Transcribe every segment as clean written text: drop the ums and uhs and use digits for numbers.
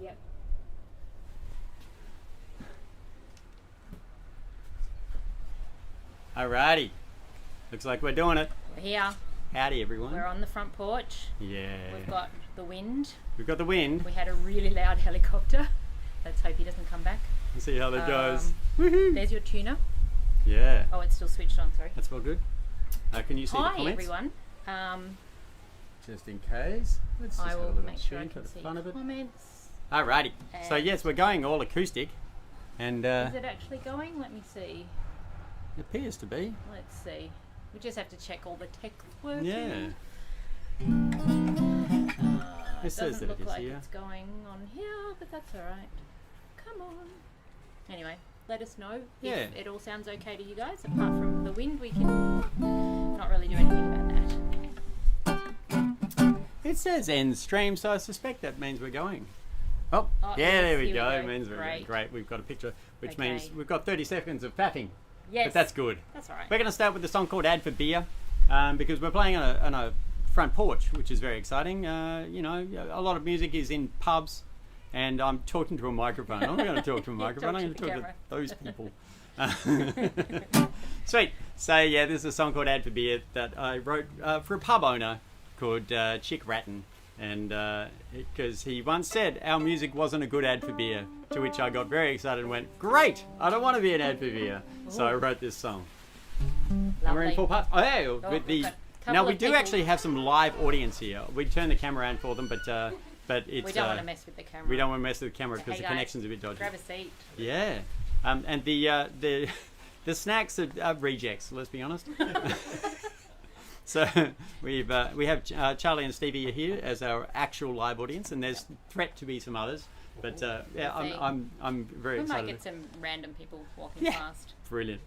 Yep. Alrighty. Looks like we're doing it. We're here. Howdy, everyone. We're on the front porch. Yeah. We've got the wind. We've got the wind. We had a really loud helicopter. Let's hope he doesn't come back. Let's see how that goes. Woohoo! There's your tuner. Yeah. Oh, it's still switched on, sorry. That's well good. Can you see the Hi, comments? everyone. Just in case. Let's just I have a will little make sure I tune for can the see fun of it. comments. Alrighty. So And- yes, we're going all acoustic. And Is it actually going? Let me see. it appears to be. Let's see. We just have to check all the tech working. Yeah. It It says doesn't that it look is like here. it's going on here, but that's alright. Come on. Anyway, let us know Yeah. if it all sounds okay to you guys. Apart from the wind, we can not really do anything about that. It says end stream, so I suspect that means we're going. Oh, Oh, yeah, yes, there we here we go. go. Means we're going. Great. Great. We've got a picture, which Okay. means we've got 30 seconds of faffing. Yes. But that's good. That's alright. We're going to start with a song called Ad for Beer, because we're playing on a front porch, which is very exciting. You know, a lot of music is in pubs, and I'm talking to a microphone. I'm not going to talk to a microphone. I'm going to talk to those people. Sweet. So yeah, this is a song called Ad for Beer that I wrote for a pub owner called Chick Ratton, and because he once said our music wasn't a good ad for beer, to which I got very excited and went, great, I don't want to be an ad for beer. So I wrote this song. And we're in full part. Oh yeah, with the now we do actually have some live audience here. We turn the camera on for them, but it's We don't want to mess with the camera. we don't want to mess with the camera because Hey the guys, connection's a bit dodgy. Grab a seat. Yeah, and the snacks are rejects. Let's be honest. So we have Charlie and Stevie are here as our actual live audience, and there's threat to be some others. But yeah, I'm very We excited. might get some random people walking Yeah. past. Brilliant.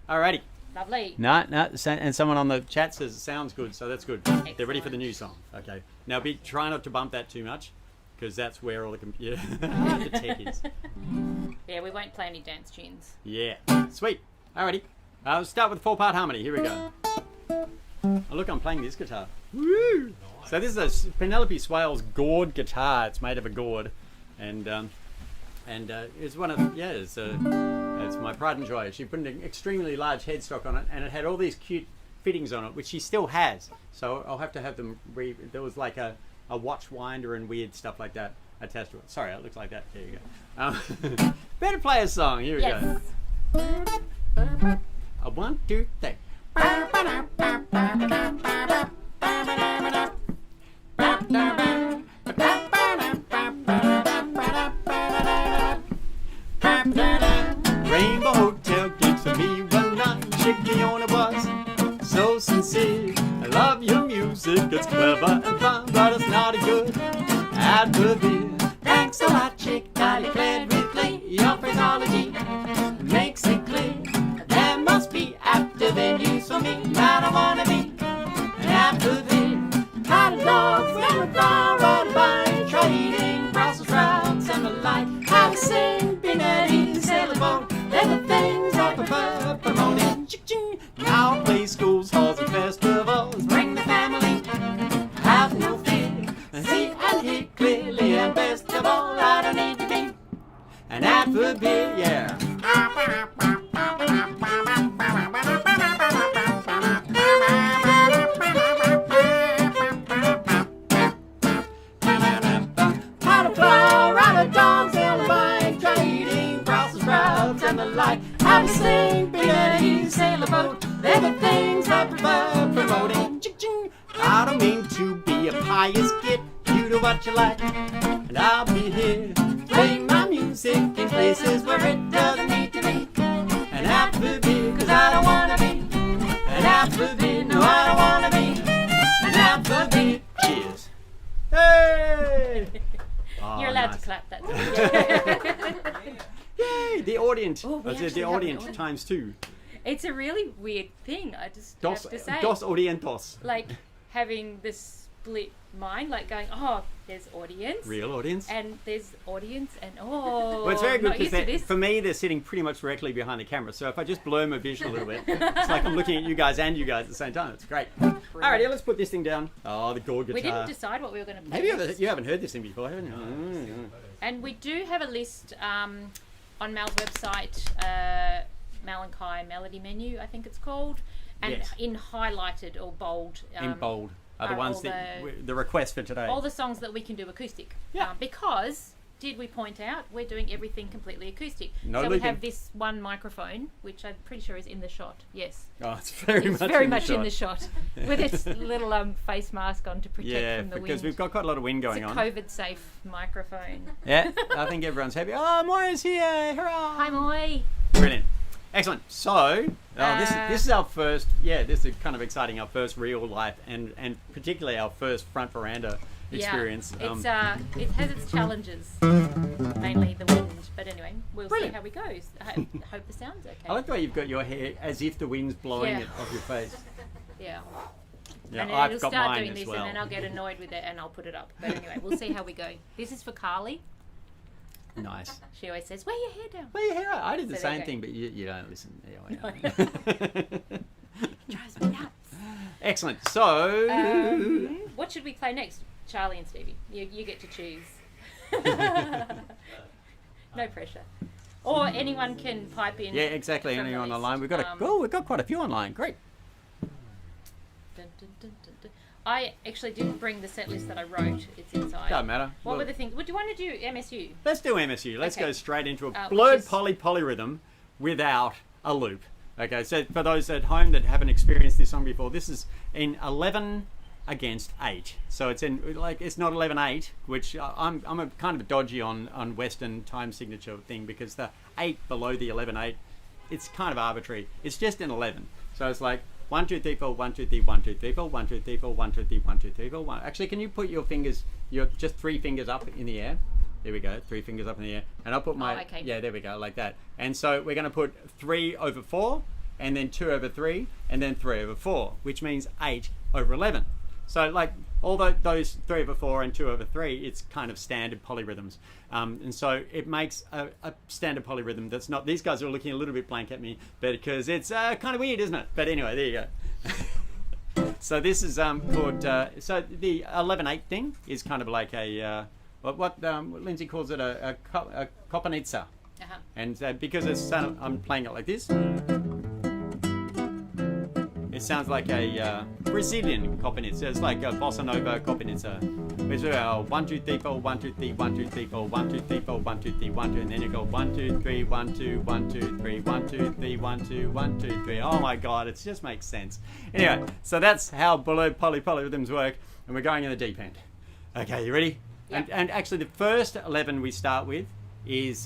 Alrighty. Lovely. No, and someone on the chat says it sounds good, so that's good. They're ready for the Excellent. new song. Okay. Now try not to bump that too much, because that's where all the the tech is. Yeah, we won't play any dance tunes. Yeah. Sweet. Alrighty. I'll start with 4-part harmony. Here we go. Oh, look, I'm playing this guitar. Woo! So this is a Penelope Swales gourd guitar. It's made of a gourd, and it's one of it's my pride and joy. She put an extremely large headstock on it, and it had all these cute fittings on it, which she still has. So I'll have to have them. There was like a watch winder and weird stuff like that attached to it. Sorry, it looks like that. There you go. Better play a song. Here we Yes. go. 1, 2, 3. Rainbow Hotel gigs for me one night. Chick Leona was so sincere. I love your music, it's clever and fun, but it's not a good ad for beer. Thanks a lot, Chick, highly clad with glee. Your phraseology makes it clear there must be after venues for me. I don't wanna be an after beer. Catalogs and a bar on by trading Brussels sprouts and the like. How to sing, Benetti, sailboat. They're the things I prefer promoting. Now I play schools, halls and festivals. Bring the family, have no fear. See and hear clearly, and best of all, I don't need to be an ad for beer, yeah. Dogs and wine, trading Brussels sprouts and the like. How to sing, Benetti, sailboat. They're the things I prefer promoting. I don't mean to be a pious kid. You do what you like, and I'll be here playing my music in places where it doesn't need to be. An ad for beer, 'cause I don't wanna be an ad for beer. No, I don't wanna be an ad for beer. Cheers. Hey! Oh, You're allowed nice. to clap that. Yay! The audience. Oh, we I said actually the have an audience audience. times 2. It's a really weird thing, I just Dos, have to say. dos audientos. Like having this split mind, like going, oh, there's audience. Real audience. And there's audience and Well, it's very I'm good not used to because this. for me, they're sitting pretty much directly behind the camera. So if I just blur my vision a little bit, it's like I'm looking at you guys and you guys at the same time. It's great. Alrighty, let's put this thing down. Oh, the gourd guitar. We didn't decide what we were going to play. Maybe next. you haven't heard this thing before, haven't you? And we do have a list on Mel's website, Mel and Kai Melody Menu, I think it's called. And Yes. in highlighted or bold. In bold are the are ones all that the request for today. All the songs that we can do acoustic. Yeah. Because, did we point out, we're doing everything completely acoustic. No so looping. we have this one microphone, which I'm pretty sure is in the shot. Yes. Oh, it's very It's much very in the much shot. in the shot. With its little face mask on to protect Yeah, from the wind. because we've got quite a lot of wind going it's a on. COVID-safe microphone. Yeah, I think everyone's happy. Oh, Moira's here! Hurrah! Hi, Moy. Brilliant. Excellent. So, this is our first, this is kind of exciting, our first real life and particularly our first front veranda experience. Yeah, it has its challenges, mainly the wind. But anyway, we'll Brilliant. see how we go. I hope the sound's okay. I like the way you've got your hair as if the wind's blowing Yeah. it off your face. Yeah. Yeah, And then I've it'll got start mine doing as this, well. and then I'll get annoyed with it, and I'll put it up. But anyway, we'll see how we go. This is for Carly. Nice. She always says, "Wear your hair down." Well, your hair. I did the So there same you go. thing, but you don't listen. Yeah, No. Drives me nuts. Excellent. So, What should we play next, Charlie and Stevie? You get to choose. No pressure. Or anyone can pipe in. yeah, exactly. from the Anyone list. online? We've got quite a few online. Great. Dun, dun, dun, dun, dun. I actually didn't bring the set list that I wrote. It's inside. Doesn't matter. What were the things? Would you want to do MSU? Let's do MSU. Let's Okay. go straight into a Which blurred is- polyrhythm without a loop. Okay, so for those at home that haven't experienced this song before, this is in 11 against 8. So it's it's not 11/8, which I'm a kind of dodgy on Western time signature thing, because the 8 below the 11/8, it's kind of arbitrary. It's just an 11. So it's like 1 2 3 4 1 2 3 1 2 3 4 1 2 3 4 1 2 3 1 2 3 4 1. Actually, can you put your just 3 fingers up in the air? There we go, 3 fingers up in the air. And I'll put my, okay. yeah, there we go, like that. And so we're going to put 3 over 4, and then 2 over 3, and then 3 over 4, which means 8 over 11. So like, although those 3 over 4 and 2 over 3, it's kind of standard polyrhythms. And so it makes a standard polyrhythm that's not, these guys are looking a little bit blank at me, but because it's kind of weird, isn't it? But anyway, there you go. So this is called, so the 11/8 thing is kind of like a, what Lindsay calls it a kopanitsa. Uh-huh. And because I'm playing it like this, it sounds like a Brazilian kopanitsa. It's like a bossa nova kopanitsa. It's 1 2 3 4 1 2 3 1 2 3 4 1 2 3 4 1 2 3 1 2, and then you go 1 2 3 1 2 1 2 3 1 2 3 1 2 1 2 3. Oh my God, it just makes sense. Anyway, so that's how polyrhythms work, and we're going in the deep end. Okay, you ready? Yeah. And actually, the first 11 we start with is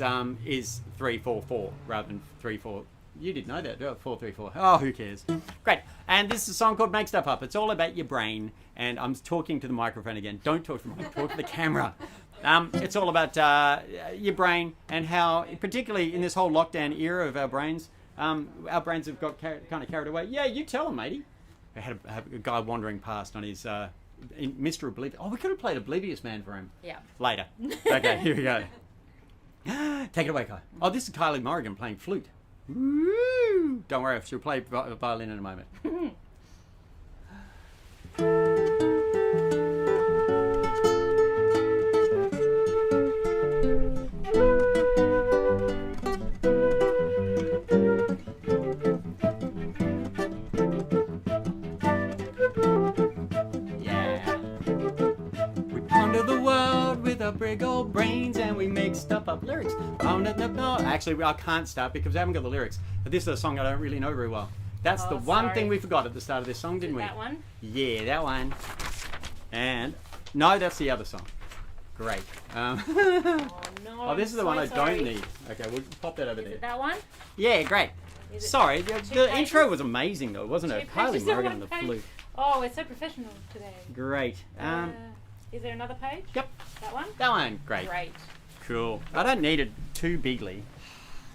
3 4 4 rather than 3 4. You didn't know that. 4 3 4. Oh, who cares? Great. And this is a song called Make Stuff Up. It's all about your brain. And I'm talking to the microphone again. Don't talk to the microphone. Talk to the camera. It's all about your brain, and how, particularly in this whole lockdown era of our brains have got kind of carried away. Yeah, you tell them, matey. I had a guy wandering past on his Mr. Oblivious. Oh, we could have played Oblivious Man for him. Yeah. Later. Okay, here we go. Take it away, Kai. Oh, this is Kylie Morrigan playing flute. Woo! Don't worry, she'll play violin in a moment. Yeah. We ponder the world with our big old brains, and we make stuff up lyrics. Oh, no. Actually, I can't start because I haven't got the lyrics. But this is a song I don't really know very well. That's the one sorry. thing we forgot at the start of this song, didn't we? That one? Yeah, that one. And no, that's the other song. Great. Oh no. Oh, this is the I'm one so I sorry. don't need. Okay, we'll pop that over Is there. it that one? Yeah, great. Is it Sorry, two the pages? intro was amazing though, wasn't it? Two Kylie pages on Morrigan on one the page. flute. Oh, we're so professional today. Great. Is there another page? Yep, That one? that one. Great. Great. Cool. I don't need it too bigly,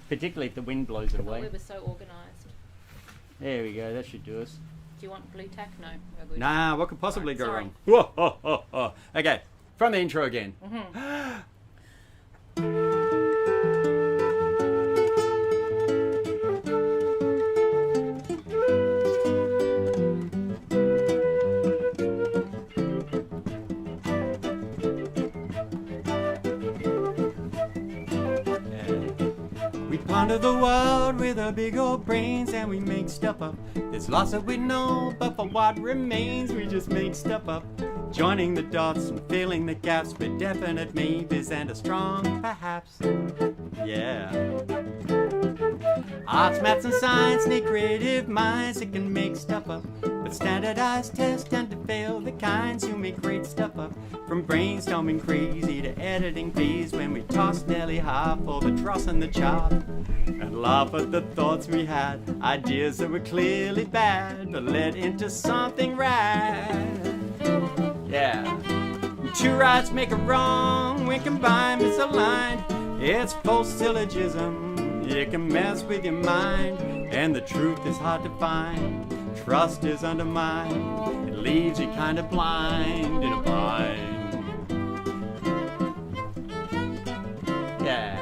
particularly if the wind blows it I thought away. we were so organised. There we go. That should do us. Do you want blue tack? No, we're good. Nah, what could possibly go Sorry. wrong? Whoa, oh, oh, oh. Okay, from the intro again. wander the world with our big old brains and we make stuff up. There's lots that we know, but for what remains, we just make stuff up. Joining the dots and filling the gaps with definite maybes and a strong perhaps. Yeah. Arts, maths, and science need creative minds that can make stuff up. But standardized tests tend to fail the kinds who make great stuff up. From brainstorming crazy to editing phase when we toss nearly half for the dross and the chop. And laugh at the thoughts we had, ideas that were clearly bad, but led into something rad. Yeah. Two rights make a wrong when combined misaligned. It's false syllogism, it can mess with your mind. And the truth is hard to find, trust is undermined. It leaves you kind of blind in a bind. Yeah.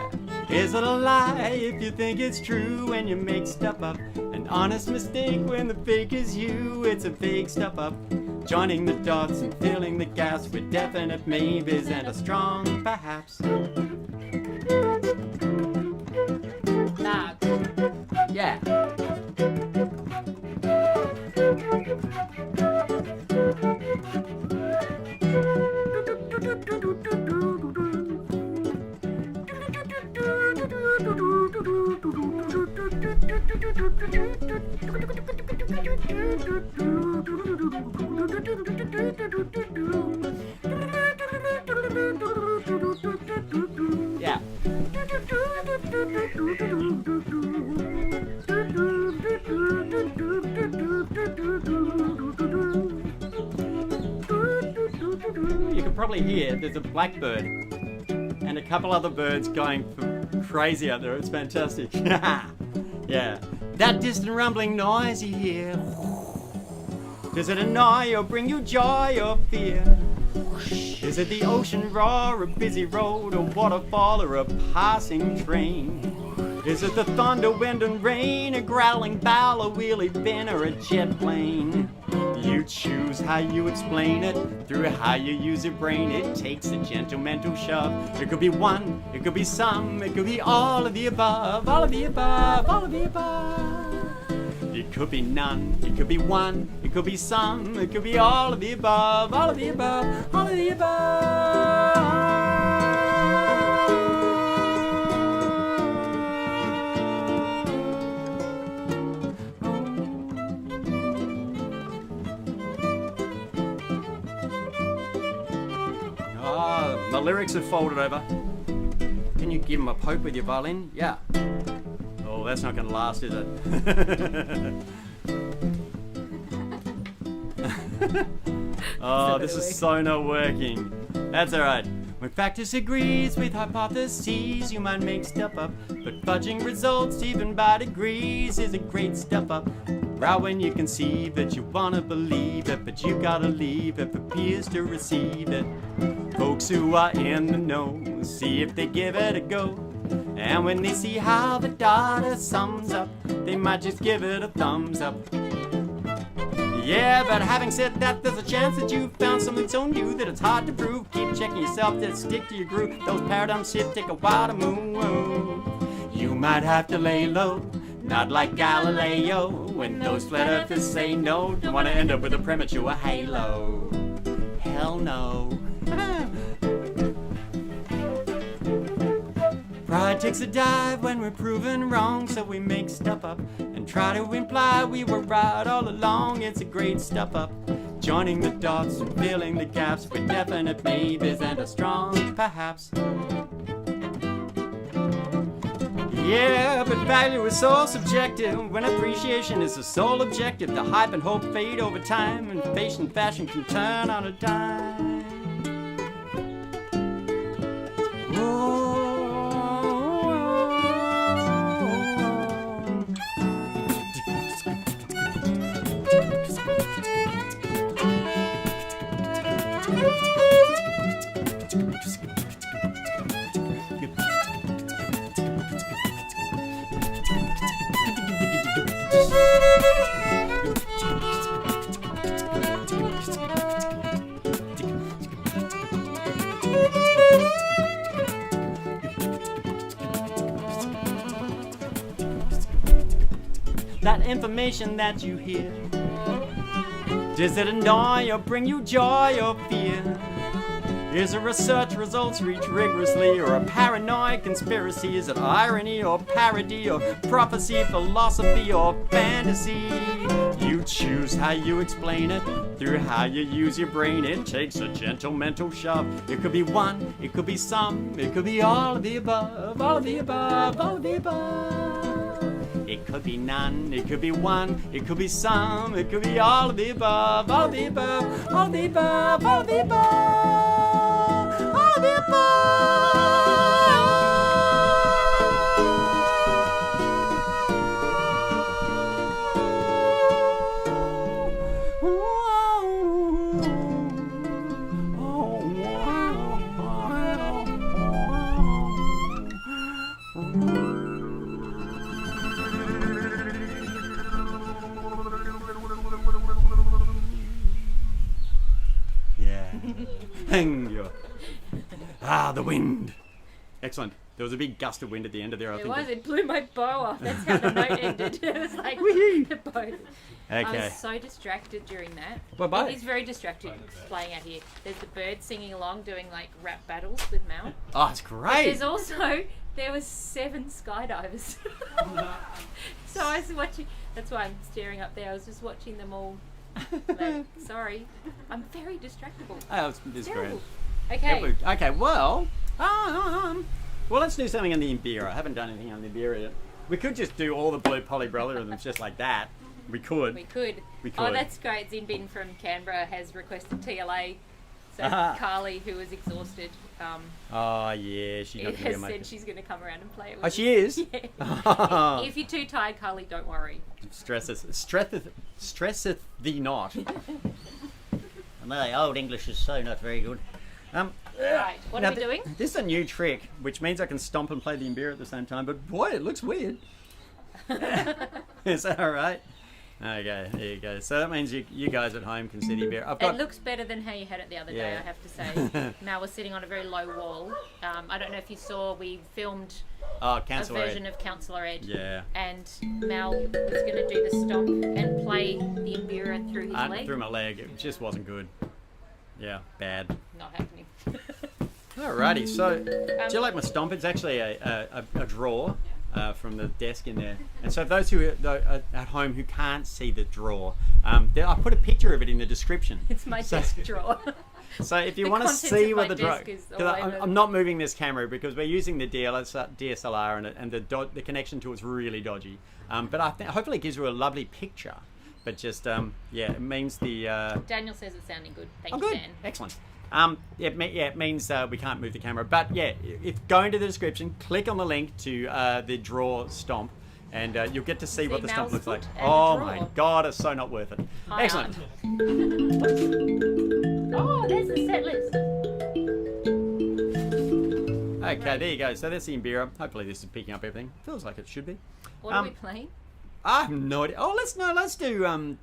Is it a lie if you think it's true when you make stuff up? An honest mistake when the fake is you, it's a fake stuff up. Joining the dots and filling the gaps with definite maybes and a strong perhaps. Nah. Yeah. Yeah. You can probably hear there's a blackbird and a couple other birds going crazy out there. It's fantastic. Yeah. That distant rumbling noise you hear, does it annoy or bring you joy or fear? Is it the ocean roar, a busy road, a waterfall, or a passing train? Is it the thunder, wind, and rain, a growling bow, a wheelie bin, or a jet plane? You choose how you explain it, through how you use your brain. It takes a gentle mental shove. It could be one, it could be some, it could be all of the above, all of the above, all of the above. It could be none, it could be one, it could be some, it could be all of the above, all of the above, all of the above. My lyrics are folded over. Can you give them a poke with your violin? Yeah. Oh, that's not going to last, is it? Oh, this is so not working. That's alright. When fact disagrees with hypotheses, you might make stuff up. But fudging results, even by degrees, is a great step up. Right when you conceive it, you wanna believe it, but you gotta leave it for peers to receive it. Folks who are in the know, see if they give it a go. And when they see how the data sums up, they might just give it a thumbs up. Yeah, but having said that, there's a chance that you found something so new that it's hard to prove. Keep checking yourself, just stick to your groove. Those paradigm shifts take a while to move. You might have to lay low, not like Galileo, when those flat earthers say no. Don't want to end up with a premature halo. Hell no. Pride takes a dive when we're proven wrong, so we make stuff up and try to imply we were right all along. It's a great stuff up, joining the dots and filling the gaps with definite maybes and a strong perhaps. Yeah, but value is so subjective when appreciation is the sole objective. The hype and hope fade over time, and patient fashion can turn on a dime. that information that you hear? Does it annoy or bring you joy or fear? Is it research results reach rigorously, or a paranoid conspiracy? Is it irony or parody, or prophecy, philosophy or fantasy? You choose how you explain it through how you use your brain. It takes a gentle mental shove. It could be one, it could be some, it could be all of the above, all of the above, all of the above. It could be none, it could be one, it could be some, it could be all of the above, all of the above, all of the above, all of the above. Yeah. Hang you. Ah, the wind. Excellent. There was a big gust of wind at the end of there. It blew my bow off. That's how the note ended. It was like the bow. Okay. I was so distracted during that. Well, It is very distracting playing out here. There's the birds singing along, doing like rap battles with Mal. Oh, it's But great. there's also, there was 7 skydivers. So I was watching, that's why I'm staring up there. I was just watching them all. Like, sorry. I'm very distractible. Oh, it's great. Terrible. Okay. Okay, well, let's do something on the mbira. I haven't done anything on the mbira yet. We could just do all the blue polyrhythms just like that. We could. We could. Oh, that's great. Zinbin from Canberra has requested TLA. So Carly, who was exhausted, oh yeah, she got has said she's going to come around and play it with Oh, she is? Yeah. If you're too tired, Carly, don't worry. Stresseth thee not. My old English is so not very good. Right, what are we doing? This is a new trick, which means I can stomp and play the mbira at the same time, but boy, it looks weird. Is that alright? Okay, there you go. So that means you guys at home can see the mbira. It looks better than how you had it the other day, I have to say. Mal was sitting on a very low wall. I don't know if you saw, we filmed a version of Councillor Ed. Yeah. And Mal was going to do the stomp and play the mbira through his leg. Through my leg. It just wasn't good. Yeah, bad. Not happening. Alrighty, so do you like my stomp? It's actually a drawer from the desk in there. And so those who are at home who can't see the drawer, I put a picture of it in the description. It's my desk drawer. So if you want to see what the drawer, because I'm not moving this camera because we're using the DSLR and the connection to it's really dodgy. But I think hopefully it gives you a lovely picture. But just yeah, it means the. Daniel says it's sounding good. Thank you, good. Dan. Excellent. It means we can't move the camera. But yeah, if go into the description, click on the link to the draw stomp, and you'll get to see what the stomp looks like. Oh my god, it's so not worth it. Excellent. Oh, there's the set list. Okay, there you go. So that's the mbira. Hopefully this is picking up everything. Feels like it should be. What are we playing? I have no idea. Oh, let's do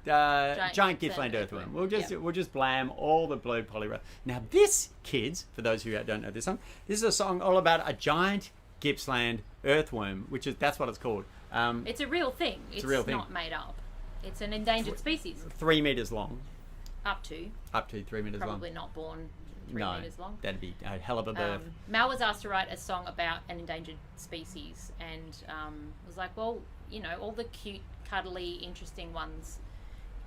Giant Gippsland Earthworm. We'll just blam all the blue polyrhythm. Now this, kids, for those who don't know this song, this is a song all about a giant Gippsland earthworm, that's what it's called. It's a real thing. It's a real thing. Not made up. It's an endangered species. 3 meters long. Up to 3 meters long. Probably not born 3 meters long. That'd be a hell of a birth. Mal was asked to write a song about an endangered species, and was like, well, you know, all the cute, cuddly, interesting ones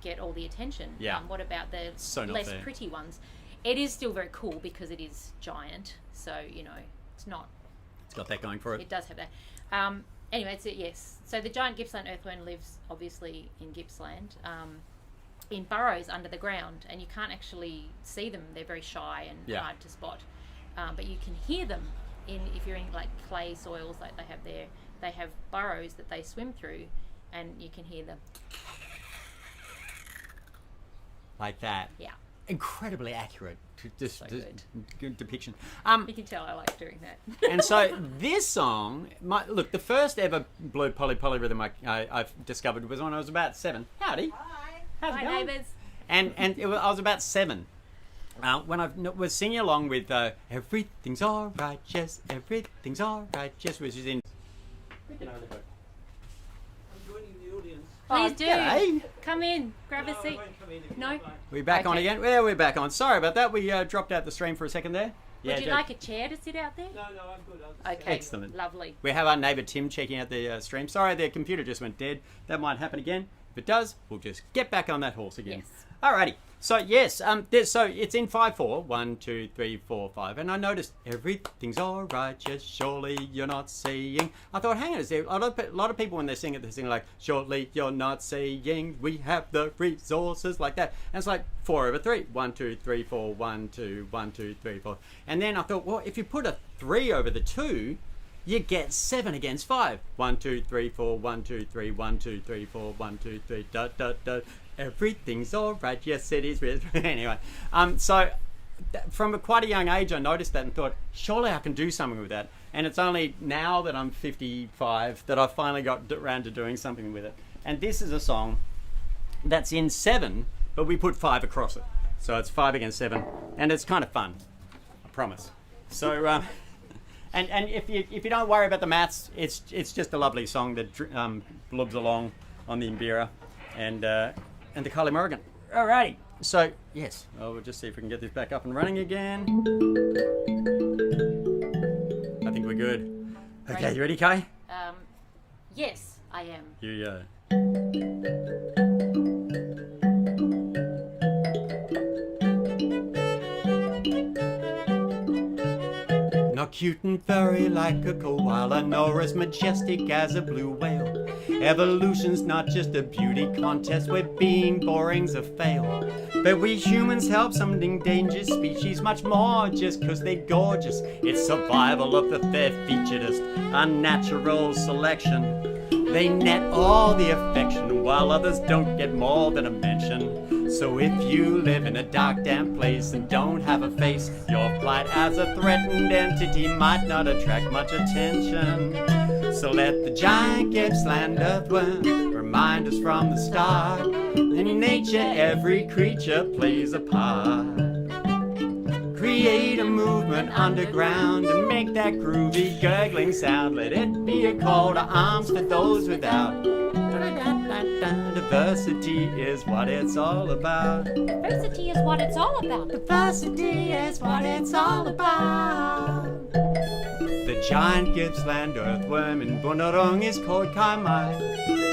get all the attention. Yeah. What about the less pretty ones? It is still very cool because it is giant. So, you know, it's not... It's got that going for it. It does have that. Anyway, yes. So the giant Gippsland earthworm lives, obviously, in Gippsland, in burrows under the ground, and you can't actually see them. They're very shy and hard to spot. But you can hear them if you're in, like, clay soils like they have there. They have burrows that they swim through, and you can hear them. Like that. Yeah. Incredibly accurate good depiction. You can tell I like doing that. And so this song, the first ever blue polyrhythm I've discovered was when I was about 7. Howdy. Hi. How's it going? Hi, neighbours. And I was about 7. When I was singing along with Everything's Alright, yes, Everything's Alright, yes, which is in... I'm joining the audience. Please do. G'day. Come in, grab a seat. No? We're back on again. Well, we're back on. Sorry about that. We dropped out the stream for a second there. Would you like a chair to sit out there? No, I'm good. Okay, Excellent. lovely. We have our neighbour Tim checking out the stream. Sorry, their computer just went dead. That might happen again. If it does, we'll just get back on that horse again. Yes. Alrighty. So yes, so it's in 5/4. 1, 2, 3, 4, 5. And I noticed everything's alright, just surely you're not saying. I thought, hang on a second. A lot of people when they sing it, they sing like, surely you're not saying we have the resources, like that. And it's like 4/3. 1, 2, 3, 4, 1, 2, 1, 2, 3, 4. And then I thought, well, if you put a 3 over the 2, you get 7 against 5. 1, 2, 3, 4, 1, 2, 3, 1, 2, 3, 4, 1, 2, 3, dot, dot, dot. Everything's all right. Yes, it is. Anyway, so from quite a young age, I noticed that and thought, surely I can do something with that. And it's only now that I'm 55 that I finally got around to doing something with it. And this is a song that's in 7, but we put 5 across it. So it's 5 against 7, and it's kind of fun. I promise. So, and if you don't worry about the maths, it's just a lovely song that blubs along on the mbira and the Kylie Morrigan. Alrighty. So, yes, we'll just see if we can get this back up and running again. I think we're good. Okay, Great. you ready, Kai? Yes, I am. You, Not cute and furry like a koala, nor as majestic as a blue whale. Evolution's not just a beauty contest where being boring's a fail. But we humans help some endangered species much more just 'cause they're gorgeous. It's survival of the fair-featuredest, unnatural selection. They net all the affection while others don't get more than a mention. So if you live in a dark, damp place and don't have a face, your plight as a threatened entity might not attract much attention. So let the giant Gippsland Earthworm remind us from the start, in nature every creature plays a part. Create a movement underground and make that groovy gurgling sound. Let it be a call to arms for those without. Diversity is what it's all about. Diversity is what it's all about. Diversity is what it's all about. The giant Gippsland Earthworm in Bunurong is called Kaimai.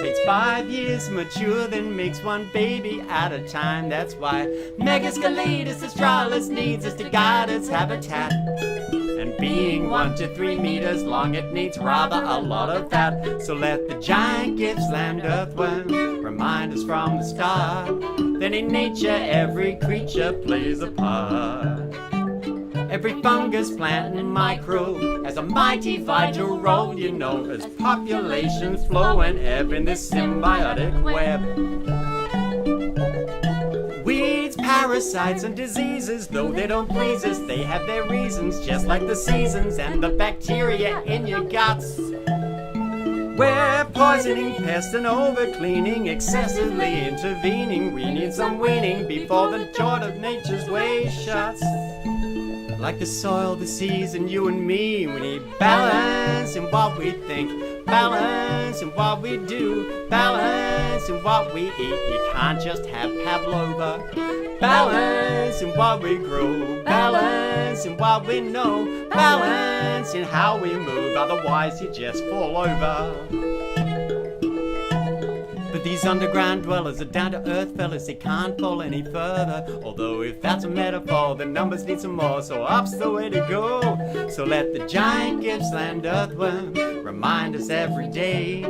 Takes 5 years to mature, then makes one baby at a time. That's why Megascalatus australis needs us to guide its habitat. And being 1 to 3 meters long, it needs rather a lot of that. So let the giant Gippsland Earthworm remind us from the start that in nature every creature plays a part. Every fungus, plant and microbe has a mighty vital role, you know, as populations flow and ebb in this symbiotic web. Weeds, parasites and diseases, though they don't please us, they have their reasons, just like the seasons and the bacteria in your guts. We're poisoning, pests and overcleaning, excessively intervening. We need some weaning before the door of nature's way shuts. Like the soil, the seas, and you and me, we need balance in what we think, balance in what we do, balance in what we eat. You can't just have pavlova. Balance in what we grow, balance in what we know, balance in how we move, otherwise you just fall over. But these underground dwellers are down to earth fellas, they can't fall any further. Although if that's a metaphor, the numbers need some more, so up's the way to go. So let the giant Gippsland Earthworm remind us every day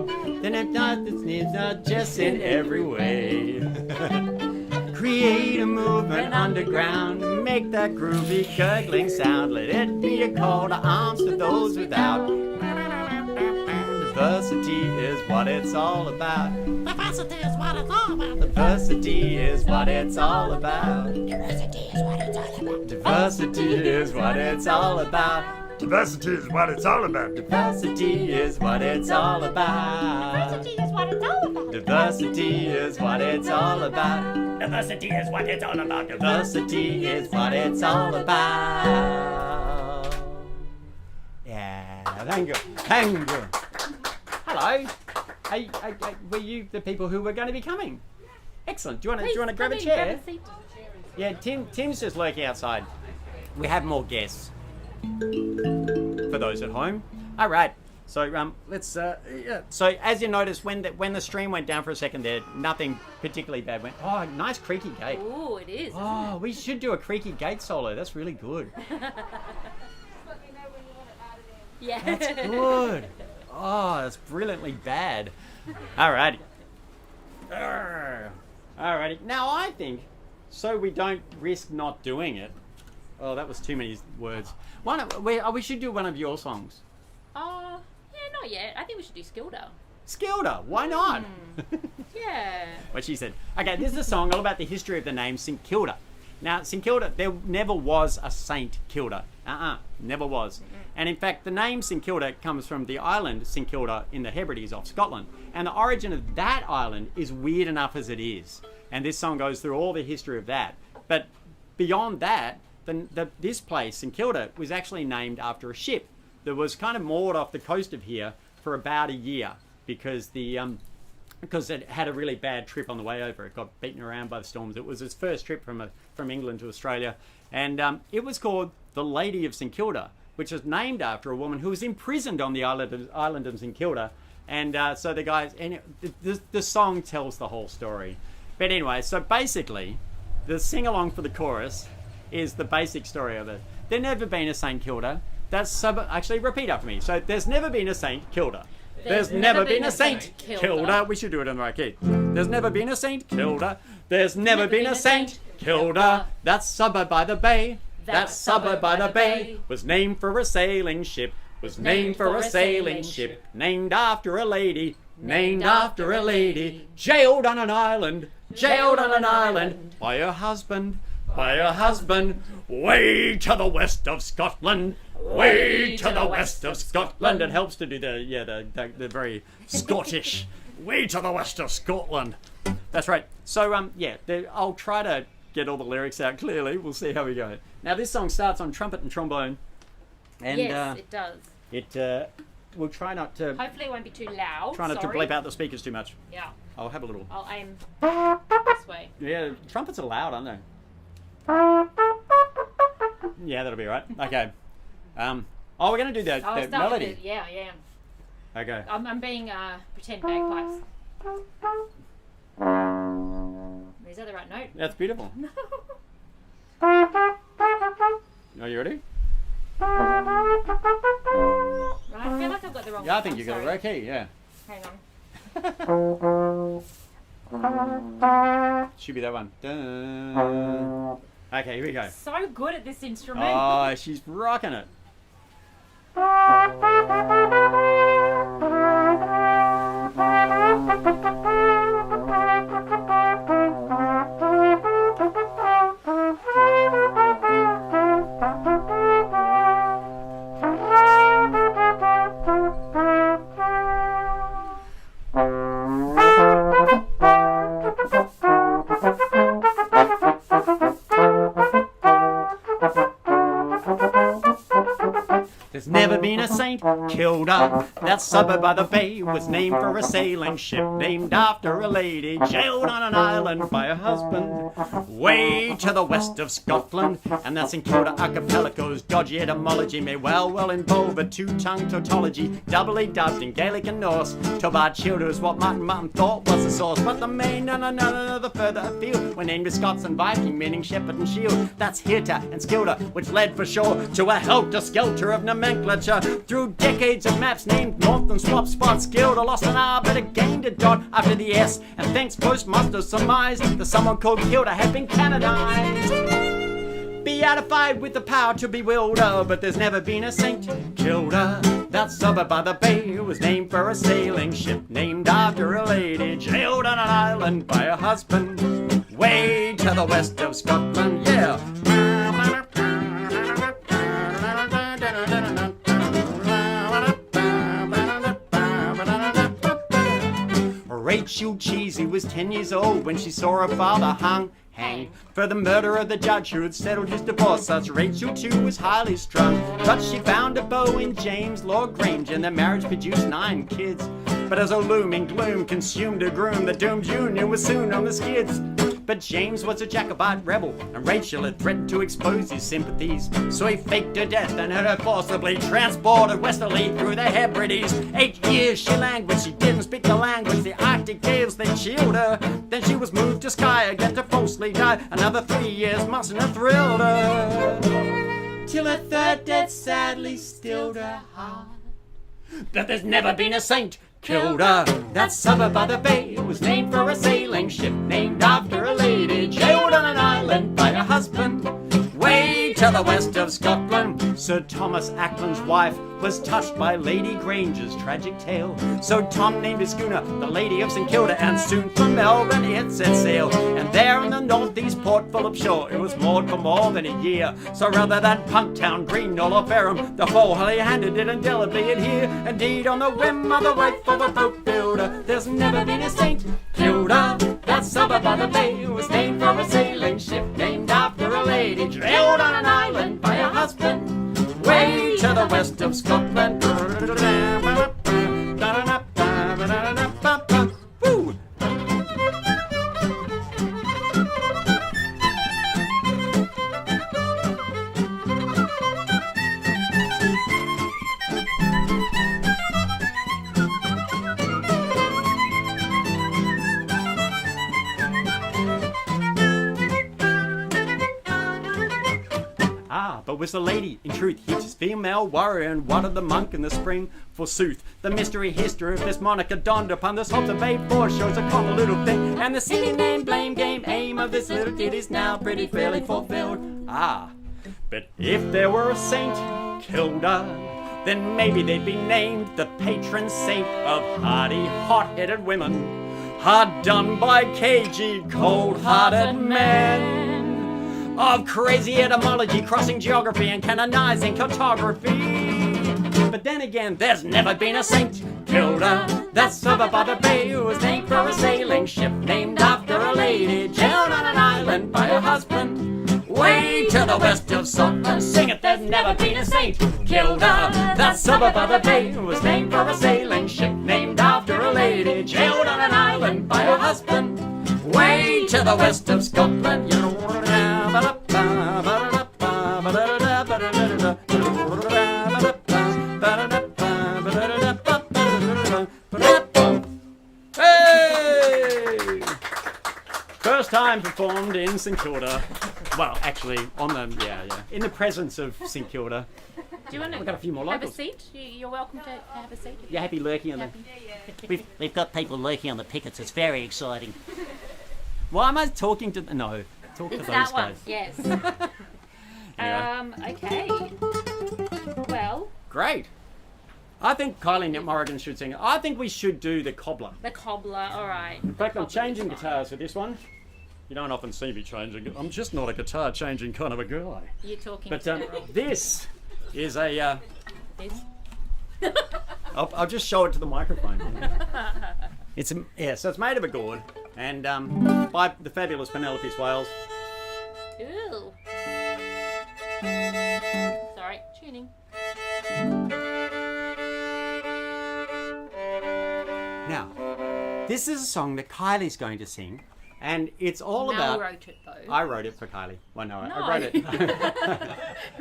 that if not, this needs not just in every way. Create a movement underground, make that groovy gurgling sound. Let it be a call to arms to those without. Diversity is what it's all about. Diversity is what it's all about. Diversity is what it's all about. Diversity is what it's all about. Diversity is what it's all about. Diversity is what it's all about. Diversity is what it's all about. Diversity is what it's all about. Diversity is what it's all about. Diversity is what it's all about. Diversity is what it's all about. Yeah, thank you. Thank you. Hello. were you the people who were going to be coming? Excellent. Do you want to grab a Please, chair? grab a seat. Yeah, Tim's just lurking outside. We have more guests for those at home. All right. So let's. Yeah. So as you noticed, when the stream went down for a second there, nothing particularly bad went. Oh, nice creaky gate. Ooh, it is. Oh, we should do a creaky gate solo. That's really good. Yeah. That's good. Oh, that's brilliantly bad. Alrighty. Alrighty. Now I think, so we don't risk not doing it. Oh, that was too many words. We should do one of your songs. Oh, yeah, not yet. I think we should do Skilda. Skilda, why not? Yeah. What she said. Okay, this is a song all about the history of the name St Kilda. Now, St Kilda, there never was a St Kilda. Never was. And in fact, the name St Kilda comes from the island St Kilda in the Hebrides off Scotland. And the origin of that island is weird enough as it is. And this song goes through all the history of that. But beyond that, this place, St Kilda, was actually named after a ship that was kind of moored off the coast of here for about a year because it had a really bad trip on the way over. It got beaten around by the storms. It was its first trip from England to Australia. And it was called the Lady of St Kilda, which was named after a woman who was imprisoned on the island of St Kilda. And so the guys... And the song tells the whole story. But anyway, so basically, the sing-along for the chorus is the basic story of it. There's never been a St Kilda. Actually, repeat after me. So, there's never been a St Kilda. There's never been a St Kilda. We should do it in the right key. There's never been a St Kilda. There's never been a St Kilda. That suburb by the bay. That suburb by the bay was named for a sailing ship. Was named for a sailing ship. Named after a lady. Named after a lady. Jailed on an island. Jailed on an island. By her husband. By her husband. Way to the west of Scotland. Way to the west of Scotland. It helps to do the very Scottish. Way to the west of Scotland. That's right. So I'll try to get all the lyrics out clearly. We'll see how we go. Now this song starts on trumpet and trombone. And yes, it does. We'll try not to. Hopefully it won't be too loud. Try not to bleep out the speakers too much. Yeah. I'll have a little. I'll aim this way. Yeah, trumpets are loud, aren't they? Yeah, that'll be right. Okay. We're going to do the melody. Yeah. Okay. I'm being pretend bagpipes. Is that the right note? That's beautiful. Are you ready? Right, I feel like I've got the wrong. Yeah, I think you got it right key. Yeah. Hang on. Should be that one. Dun. Okay, here we go. So good at this instrument. Oh, she's rocking it. Never been a St Kilda. That suburb by the bay was named for a sailing ship, named after a lady jailed on an island by her husband. Way to the west of Scotland, and that St Kilda archipelago's dodgy etymology may well involve a two-tongue tautology, doubly dubbed in Gaelic and Norse. Tobard Childers, what Martin thought was the source, but the main the further afield were named as Scots and Viking, meaning shepherd and shield. That's Hirta and Skilda, which led for sure to a helter-skelter of nomenclature. Through decades of maps named north and swap spots, Skilda lost an R but it gained a dot after the S, and thanks postmasters surmised that someone called Kilda had been canonized. Beatified with the power to bewilder, but there's never been a St Kilda. That suburb by the bay was named for a sailing ship, named after a lady jailed on an island by her husband. Way to the west of Scotland, yeah. Rachel Cheesy was 10 years old when she saw her father hanged for the murder of the judge who had settled his divorce. Thus Rachel too was highly strung, but she found a beau in James Lord Grange, and their marriage produced 9 kids. But as a looming gloom consumed her groom, the doomed union was soon on the skids. But James was a Jacobite rebel, and Rachel had threatened to expose his sympathies. So he faked her death and had her forcibly transported westerly through the Hebrides. 8 years she languished, she didn't speak the language. The Arctic gales then chilled her. Then she was moved to Skye again to falsely die. Another 3 years must have thrilled her, till her third death sadly stilled her heart. But there's never been a St Kilda. That suburb by the bay was named for a sailing ship named after a lady jailed on an island by her husband, way to the west of Scotland. Sir Thomas Ackland's wife was touched by Lady Granger's tragic tale. So Tom named his schooner the Lady of St Kilda, and soon from Melbourne it set sail. And there in the northeast port full of shore, it was moored for more than a year. So rather than Punktown, Greenall or Ferrum, the four handed it indelibly adhere. Indeed, on the whim of the wife of a boat builder, there's never been a St Kilda. That suburb by the bay was named for a sailing ship named after a lady drilled on an island by her husband, way to the west of Scotland. Woo! But was the lady, in truth, his female warrior, and what of the monk in the spring? Forsooth, the mystery history of this monarch donned upon this hopes of Bay shows a common little thing, and the silly name, blame game, aim of this little kid is now pretty fairly fulfilled. But if there were a St Kilda, then maybe they'd be named the patron saint of hardy, hot-headed women, hard done by cagey, cold-hearted men, of crazy etymology, crossing geography and canonizing cartography. But then again, there's never been a St Kilda. That suburb by the bay was named for a sailing ship named after a lady jailed on an island by her husband, way to the west of Scotland. Sing it, there's never been a St Kilda. That suburb by the bay was named for a sailing ship named after a lady jailed on an island by her husband, way to the west of Scotland. Hey! First time performed in St Kilda. Well, actually, on the in the presence of St Kilda. Do you want to We've got a few more have locals. a seat? You're welcome to have a seat. You're happy lurking on We've got people lurking on the pickets. It's very exciting. Why am I talking to... No, talk It's to that those one, guys. yes. Anyway. Okay. Well, Great. I think Kylie Morrigan should sing it. I think we should do the Cobbler. the Cobbler, alright. In fact, I'm changing guitars for this one. You don't often see me changing it. I'm just not a guitar changing kind of a guy. You're talking But to this is a... this. I'll just show it to the microphone. So it's made of a gourd, and by the fabulous Penelope Swales. Ooh. Sorry, tuning. Now, this is a song that Kylie's going to sing, and it's all Mel about... wrote it though. I wrote it for Kylie. Well, no, No. I wrote it.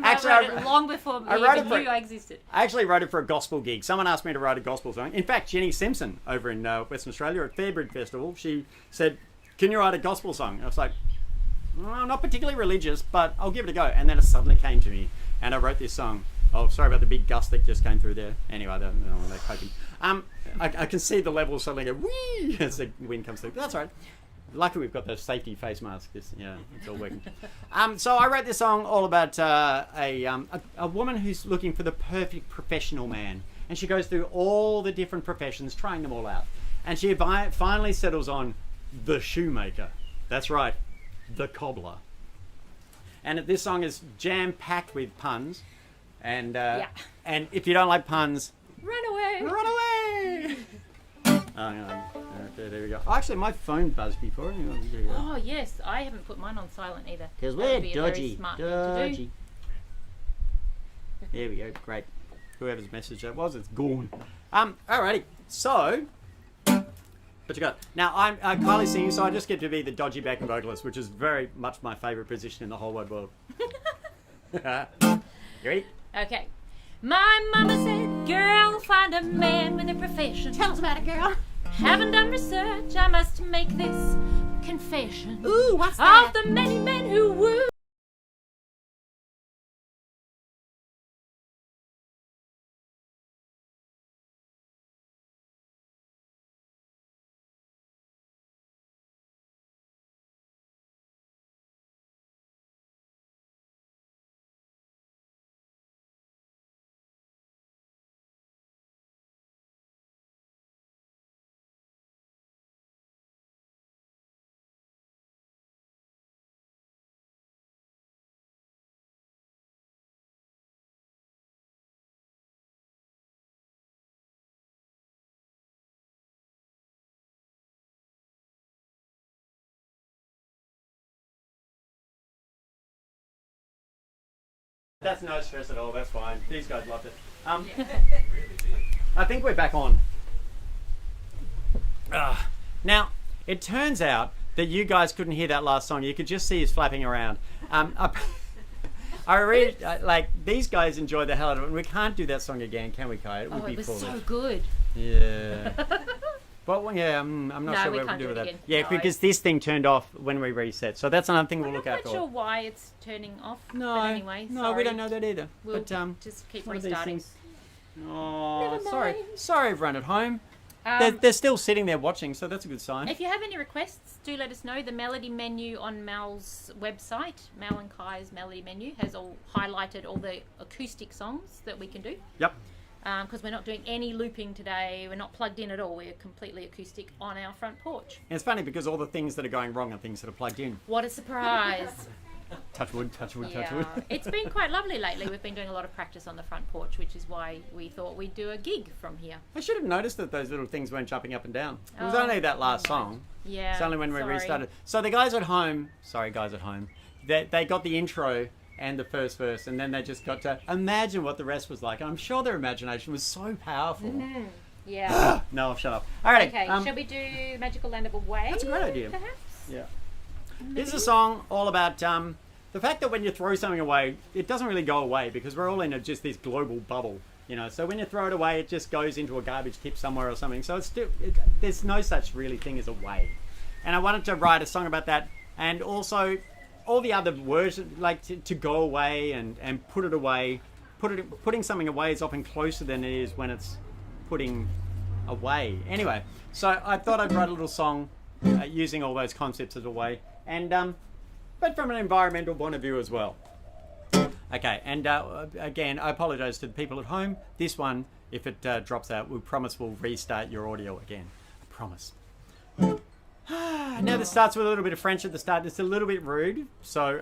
Actually, I wrote it long before I wrote it even for- you existed. I actually wrote it for a gospel gig. Someone asked me to write a gospel song. In fact, Jenny Simpson over in Western Australia at Fairbridge Festival, she said, "Can you write a gospel song?" I was like, "Well, not particularly religious, but I'll give it a go." And then it suddenly came to me, and I wrote this song. Oh, sorry about the big gust that just came through there. Anyway, they're coping. I can see the levels suddenly go whee as the wind comes through. That's all right. Luckily, we've got the safety face mask. It's all working. So I wrote this song all about a woman who's looking for the perfect professional man, and she goes through all the different professions, trying them all out, and she finally settles on the shoemaker. That's right, the cobbler. And this song is jam-packed with puns, and and if you don't like puns, Run away! run away. Okay, there we go. Actually, my phone buzzed before. There you go. Oh yes, I haven't put mine on silent either. Because That we're would be a very dodgy. smart thing to do. There we go. Great. Whoever's message that was, it's gone. Alrighty. So, But you got it. Now, I'm Kylie's singing, so I just get to be the dodgy backing vocalist, which is very much my favourite position in the whole wide world. You ready? Okay. My mama said, girl, find a man with a profession. Tell us about it, girl. Haven't done research, I must make this confession. Ooh, what's that? Of the many men who woo. That's no stress at all. That's fine. These guys loved it. I think we're back on. Now, it turns out that you guys couldn't hear that last song. You could just see us flapping around. I really like these guys enjoy the hell out of it. And we can't do that song again, can we, Kai? It would be it was foolish. so good. Yeah. Well, yeah, I'm not No, sure we what we'll can't do do with it that. again. Yeah, No. because this thing turned off when we reset. So that's another thing we'll I'm look out not quite for. sure why it's turning off. No, but anyway, no, sorry. we don't know that either. We'll but just keep one of these restarting. things- Oh, Never sorry, mind. sorry, everyone at home. They're still sitting there watching, so that's a good sign. If you have any requests, do let us know. The melody menu on Mal's website, Mal and Kai's melody menu, has highlighted all the acoustic songs that we can do. Yep. Because we're not doing any looping today. We're not plugged in at all. We're completely acoustic on our front porch. And it's funny because all the things that are going wrong are things that are plugged in. What a surprise. Touch wood, touch wood, touch Yeah, wood. it's been quite lovely lately. We've been doing a lot of practice on the front porch, which is why we thought we'd do a gig from here. I should have noticed that those little things weren't jumping up and down. It was Oh, only that last right. song. Yeah. It's only when we sorry. restarted. So the guys at home, sorry guys at home, they got the intro and the first verse, and then they just got to imagine what the rest was like. And I'm sure their imagination was so powerful. Mm-hmm. Yeah. No, shut up. All right. Okay, shall we do Magical Land of Away? That's a great idea. Perhaps? Yeah. This is a song all about the fact that when you throw something away, it doesn't really go away because we're all in just this global bubble, you know. So when you throw it away, it just goes into a garbage tip somewhere or something. So it's still, there's no such really thing as away. And I wanted to write a song about that, and also all the other words like to go away and put it away. Putting something away is often closer than it is when it's putting away. Anyway, so I thought I'd write a little song using all those concepts as a way, and but from an environmental point of view as well. Okay, and again, I apologise to the people at home. This one, if it drops out, we promise we'll restart your audio again. I promise. Now this starts with a little bit of French at the start. It's a little bit rude, so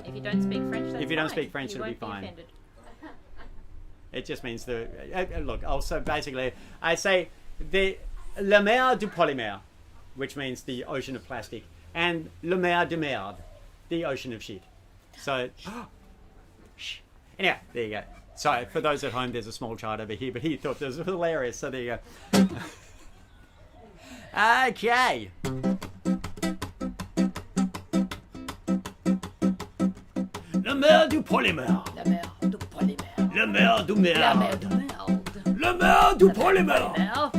If you don't speak French, that's if you don't fine. speak French, You it'll be won't fine. offended. it just means look. Also, basically, I say la mer du polymère, which means the ocean of plastic, and le mer de merde, the ocean of shit. So, shh. Anyway, there you go. So, for those at home, there's a small child over here, but he thought this was hilarious. So there you go. Okay. La mer du polymère. La mer du polymère. La mer du merde. La mer du merde. La mer du polymère. Polymère.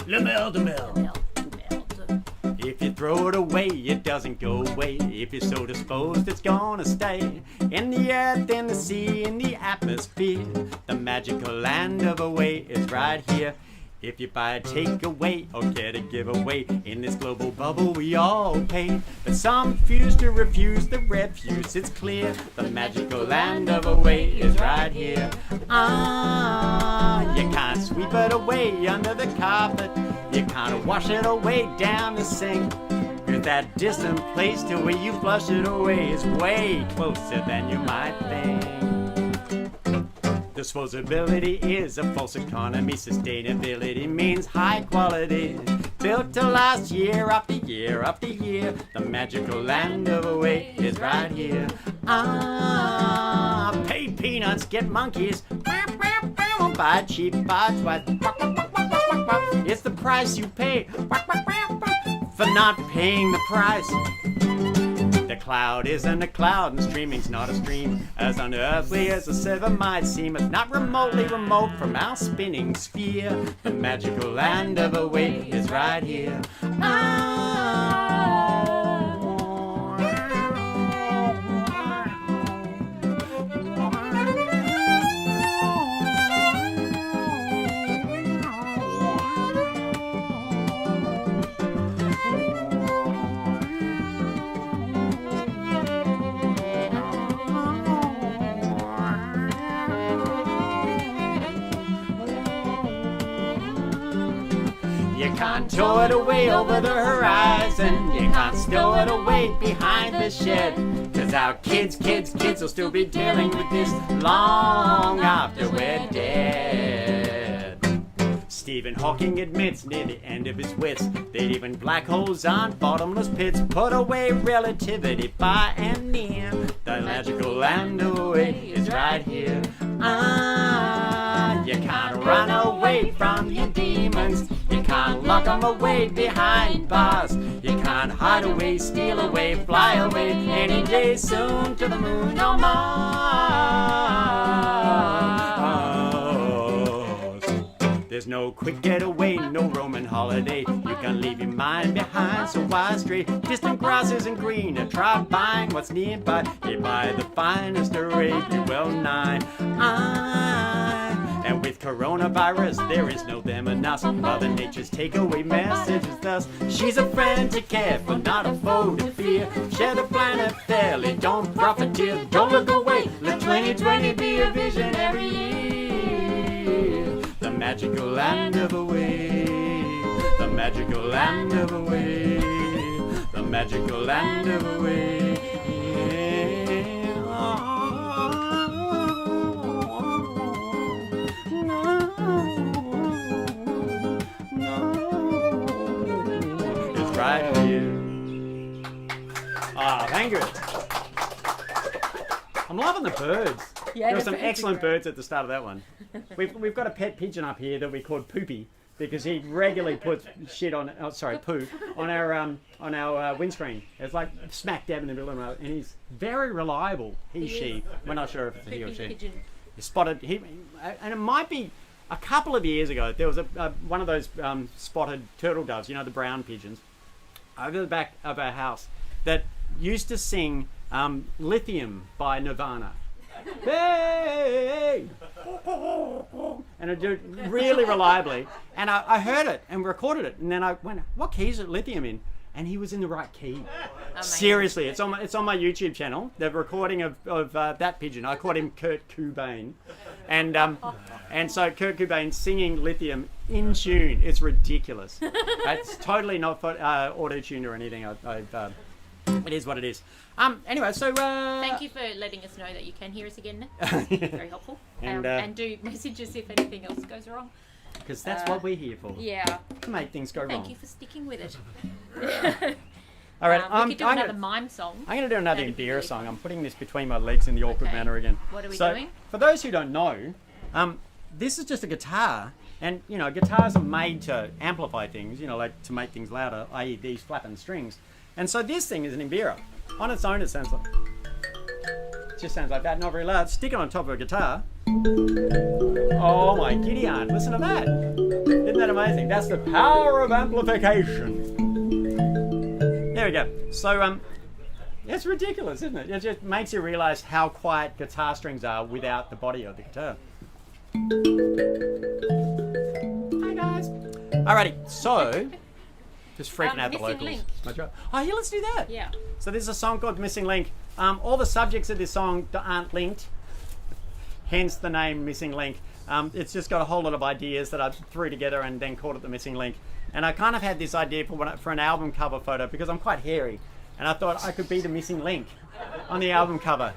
La mer du merde. Merde du merde. If you throw it away, it doesn't go away. If you're so disposed, it's gonna stay in the earth, in the sea, in the atmosphere. The magical land of away is right here. If you buy a takeaway or get a giveaway, in this global bubble we all pay. But some refuse the refuse, it's clear. The magical land of away is right here. You can't sweep it away under the carpet. You can't wash it away down the sink. Cause that distant place to where you flush it away is way closer than you might think. Disposability is a false economy. Sustainability means high quality. Built to last year after year after year. The magical land of away is right here. Pay peanuts, get monkeys. Buy cheap, buy twice. It's the price you pay for not paying the price. The cloud isn't a cloud and streaming's not a stream. As unearthly as a seven might seem, it's not remotely remote from our spinning sphere. The magical land of away is right here. You can't tow it away over the horizon. You can't stow it away behind the shed. Cause our kids will still be dealing with this long after we're dead. Stephen Hawking admits near the end of his wits that even black holes aren't bottomless pits. Put away relativity by and near. The magical land away is right here. You can't run away from your demons. You can't lock them away behind bars. You can't hide away, steal away, fly away any day soon to the moon or Mars. There's no quick getaway, no Roman holiday. You can leave your mind behind, so why stray? Distant grass isn't greener. Try buying what's nearby. You buy the finest array, you well nigh. And with coronavirus, there is no them and us. Mother Nature's takeaway message is thus: she's a friend to care for, not a foe to fear. Share the planet fairly, don't profiteer. Don't look away, let 2020 be a visionary year. The magical land of away, the magical land of away, the magical land of away. Right here. Thank you. I'm loving the birds. Yeah, there were some excellent birds at the start of that one. We've got a pet pigeon up here that we called Poopy because he regularly puts shit on, poop on our windscreen. It's like smack dab in the middle of the road, and he's very reliable. She. We're not sure if it's a he or she. Pigeon. He spotted and it might be. A couple of years ago, there was one of those spotted turtle doves, you know, the brown pigeons, over the back of our house that used to sing Lithium by Nirvana. Hey! And it did really reliably. And I heard it and recorded it. And then I went, what key is it Lithium in? And he was in the right key. Seriously, it's on my YouTube channel. The recording of that pigeon. I called him Kurt Cobain, and so Kurt Cobain singing Lithium in tune. It's ridiculous. It's totally not auto-tuned or anything. It is what it is. Anyway, so thank you for letting us know that you can hear us again. Very helpful. And do message us if anything else goes wrong. Because that's what we're here for. Yeah. To make things go wrong. Thank you for sticking with it. All right. We could do another mime song. I'm going to do another mbira song. I'm putting this between my legs in the awkward manner again. What are we doing? For those who don't know, this is just a guitar. And, you know, guitars are made to amplify things, you know, like to make things louder, i.e. these flapping strings. And so this thing is an mbira. On its own, it sounds like... It just sounds like that, not very loud. Stick it on top of a guitar. Oh my giddy aunt, listen to that. Isn't that amazing? That's the power of amplification. There we go. So, it's ridiculous, isn't it? It just makes you realise how quiet guitar strings are without the body of the guitar. Hi guys. Alrighty, so... Just freaking out the locals. Link. Oh yeah, let's do that. Yeah. So there's a song called Missing Link. All the subjects of this song aren't linked, hence the name Missing Link. It's just got a whole lot of ideas that I threw together and then called it the Missing Link. And I kind of had this idea for an album cover photo because I'm quite hairy, and I thought I could be the missing link on the album cover.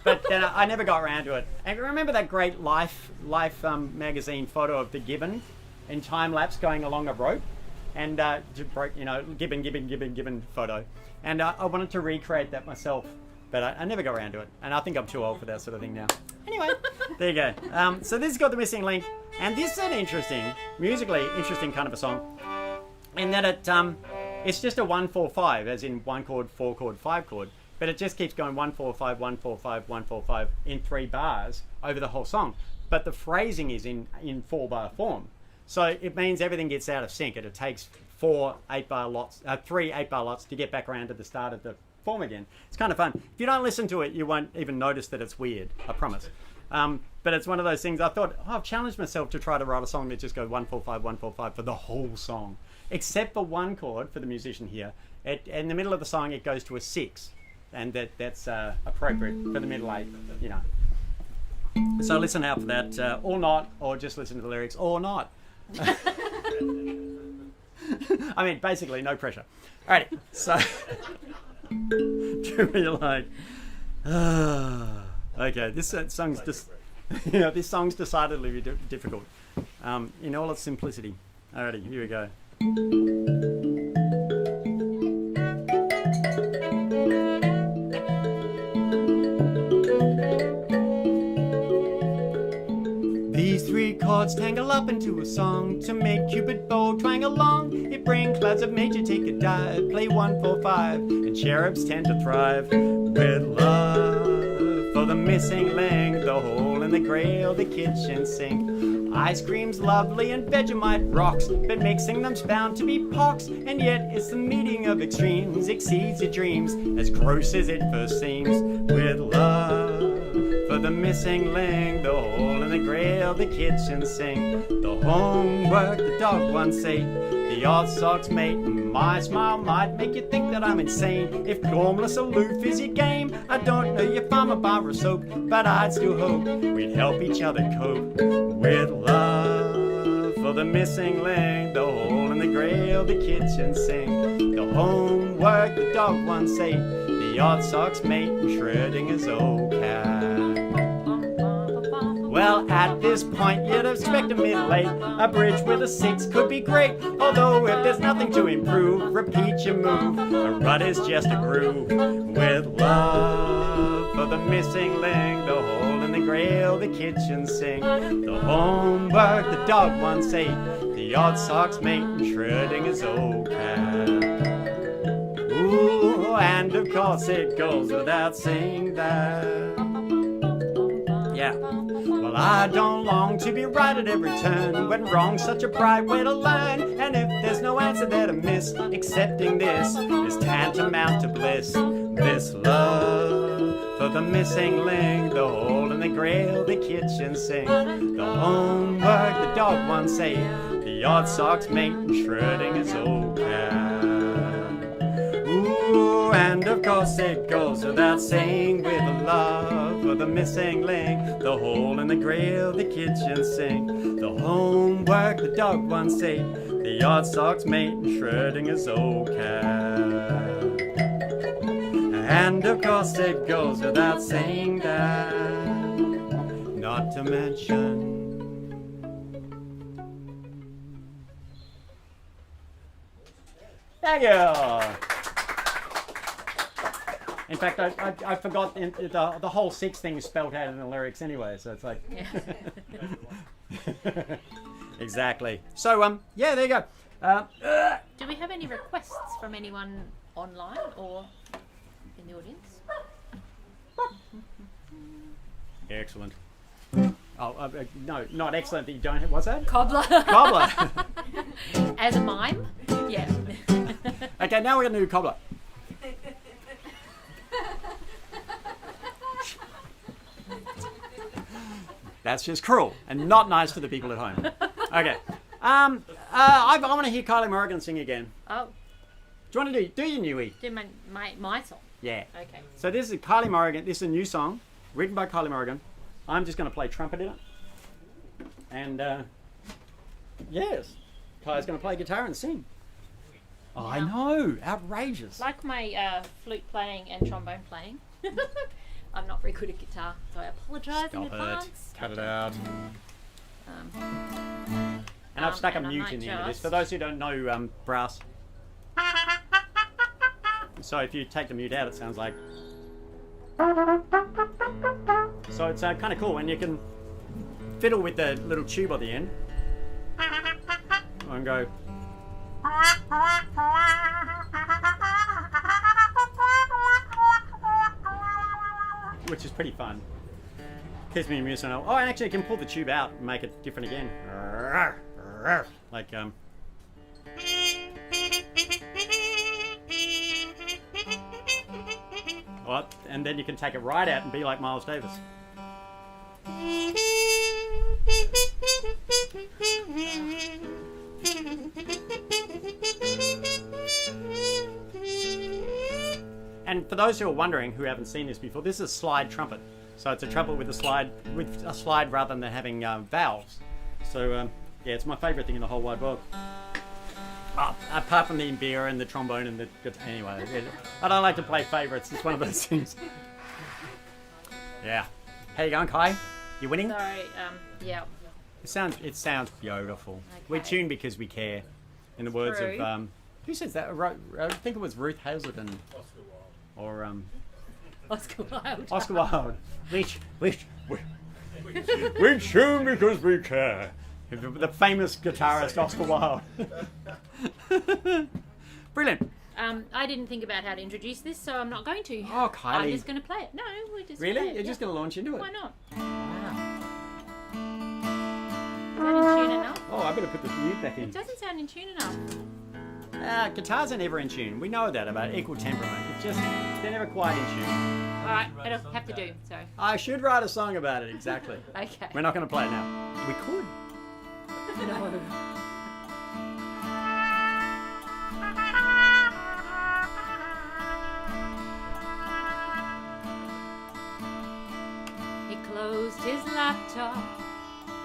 But then I never got around to it. And remember that great Life magazine photo of the gibbon in time lapse going along a rope? And gibbon photo, and I wanted to recreate that myself, but I never got around to it, and I think I'm too old for that sort of thing now. Anyway, there you go. So this has got the missing link, and this is an musically interesting kind of a song, in that it's just a 1-4-5, as in 1 chord, 4 chord, 5 chord, but it just keeps going 1-4-5, 1-4-5, 1-4-5 in 3 bars over the whole song. But the phrasing is in 4-bar form, so it means everything gets out of sync, and it takes 3 8-bar lots to get back around to the start of the form again. It's kind of fun. If you don't listen to it, you won't even notice that it's weird, I promise. But it's one of those things. I thought, I've challenged myself to try to write a song that just goes 1-4-5, 1-4-5 for the whole song, except for 1 chord for the musician here. In the middle of the song, it goes to a 6, and that's appropriate for the middle 8, you know. So listen out for that, or not, or just listen to the lyrics, or not. I mean, basically, no pressure. Alrighty, so do we like? Okay, this song's just, this song's decidedly difficult, in all its simplicity. Alrighty, here we go. These 3 chords tangle up into a song to make Cupid bow twang along. It bring clouds of major take a dive, play 1-4-5, and cherubs tend to thrive. With love for the missing link, the hole in the grail, the kitchen sink. Ice cream's lovely and Vegemite rocks, but mixing them's bound to be pox. And yet it's the meeting of extremes, exceeds your dreams, as gross as it first seems. With love for the missing link, the hole in the grail, the kitchen sink. The homework, the dog once ate, the odd socks mate. My smile might make you think that I'm insane. If gormless aloof is your game, I don't know if I'm a bar of soap, but I'd still hope we'd help each other cope. With love for the missing link, the hole in the grail, the kitchen sink. The homework, the dog once ate, the odd socks mate, and Schrodinger's old cat. Well, at this point, you'd expect a mid-late. A bridge with a 6 could be great, although if there's nothing to improve, repeat your move. A rut is just a groove. With love for the missing link, the hole in the grail, the kitchen sink. The homework, the dog once ate, the odd socks mate, and Schrodinger's old cat. Ooh, and of course it goes without saying that. Yeah. Well, I don't long to be right at every turn, when wrong's such a bright way to learn. And if there's no answer there to miss, accepting this is tantamount to bliss. This love for the missing link, the hole in the grail, the kitchen sink. The homework, the dog once ate, the odd socks mate, and Schrodinger's old cat. Ooh, and of course it goes without saying, with a love for the missing link, the hole in the grail, the kitchen sink. The homework, the dog once ate, the odd socks mate, and Schrodinger's old cat. And of course it goes without saying that, not to mention. Thank you. In fact, I forgot the whole 6 thing is spelled out in the lyrics anyway, so it's like... Yeah. Exactly. So, yeah, there you go. Do we have any requests from anyone online or in the audience? Excellent. Oh, no, not excellent that you don't have... What's that? Cobbler. Cobbler. As a mime? Yeah. Okay, now we're going to do Cobbler. That's just cruel and not nice to the people at home. Okay. I want to hear Kylie Morrigan sing again. Oh. Do you want to do your newie? Do my song? Yeah. Okay. So this is Kylie Morrigan. This is a new song written by Kylie Morrigan. I'm just going to play trumpet in it. And, yes, Kylie's going to play guitar and sing. Oh, wow. I know. Outrageous. Like my flute playing and trombone playing. I'm not very good at guitar, so I apologise in advance. Cut it out. And I've stuck a mute in the end of this. For those who don't know brass. So if you take the mute out, it sounds like... So it's kind of cool, and you can fiddle with the little tube on the end and go. Which is pretty fun. Keeps me amused. Oh, and actually, you can pull the tube out and make it different again. Like What? And then you can take it right out and be like Miles Davis. And for those who are wondering, who haven't seen this before, this is a slide trumpet. So it's a trumpet with a slide rather than having valves. So yeah, it's my favourite thing in the whole wide world. Apart from the mbira and the trombone and the guitar. Anyway, I don't like to play favourites. It's one of those things. Yeah. How you going, Kai? You winning? Sorry. Yeah. It sounds beautiful. Okay. We tune because we care. In the words True. of who says that? I think it was Ruth Hazelden. Or Oscar Wilde. Oscar Wilde. We tune because we care. The famous guitarist Oscar Wilde. Brilliant. I didn't think about how to introduce this, so I'm not going to. Oh, Kylie. I'm just going to play it. No, we're just Really? Play it. You're just going to launch into it? Why not? Wow. Is that in tune enough? Oh, I better put the mute back in. It doesn't sound in tune enough. Guitars are never in tune. We know that about equal temperament. It's just, they're never quite in tune. Alright, it'll have to do, so. I should write a song about it, exactly. Okay. We're not going to play it now. We could. No. He closed his laptop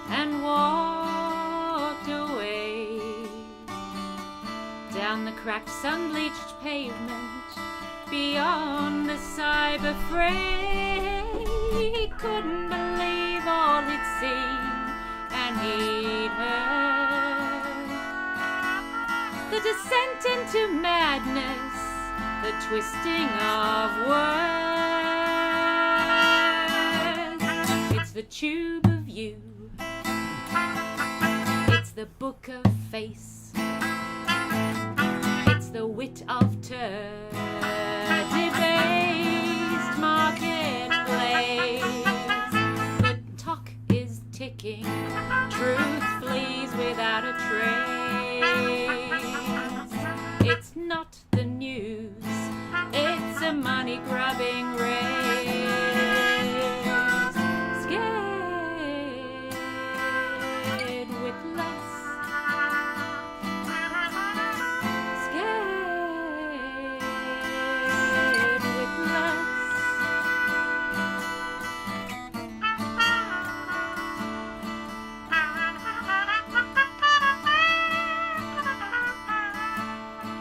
and walked away down the cracked, sun-bleached pavement beyond the cyber fray. He couldn't believe all he'd seen and he'd heard. The descent into madness, the twisting of words. It's the tube of you. It's the book of face. It's the wit of turd. Debased marketplace. The talk is ticking. Truth flees without a trace. It's not the news. It's a money-grubbing race. Scared witless. Scared witless.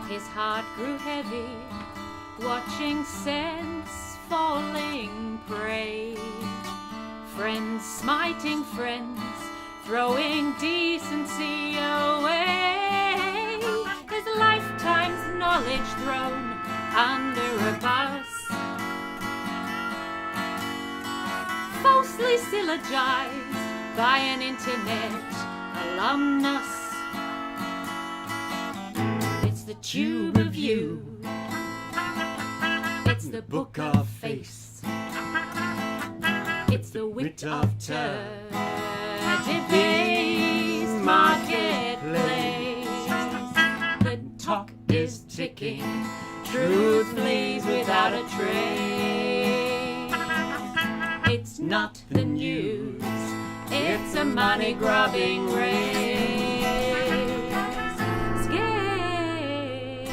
His heart grew heavy, watching sense falling prey. Friends smiting friends, throwing decency away. His lifetime's knowledge thrown under a bus. Falsely syllogized by an internet alumnus. It's the tube of you. It's the book of face. It's the wit of turd. Debased marketplace. The talk is ticking. Truth flees without a trace. It's not the news. It's a money-grubbing race. Scared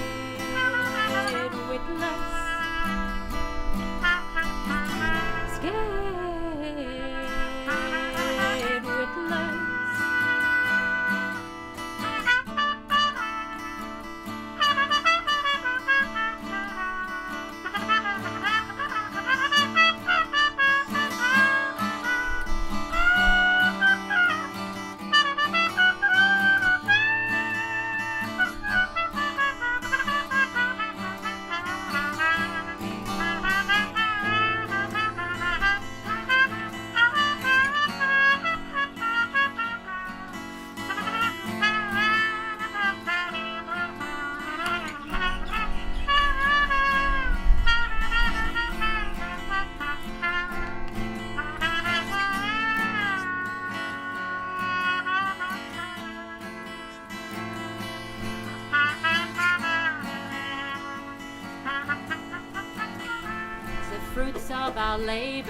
witless. Scared witless. fruits of our labors,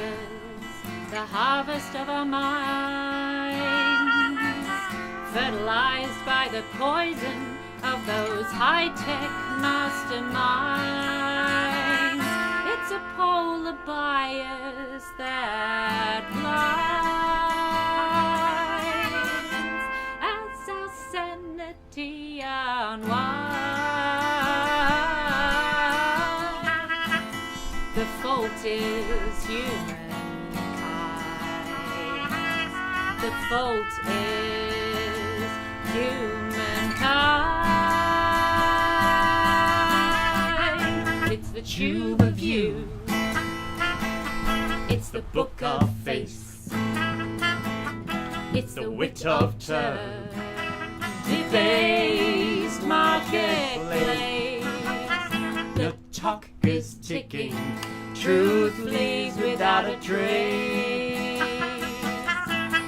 the harvest of our minds, fertilized by the poison of those high-tech masterminds. It's a polar bias that blinds as our sanity unwinds. The fault is humankind. The fault is humankind. It's the tube of you. It's the book of face. It's the wit of turn. Debased marketplace. The clock is ticking. Truth flees without a trace.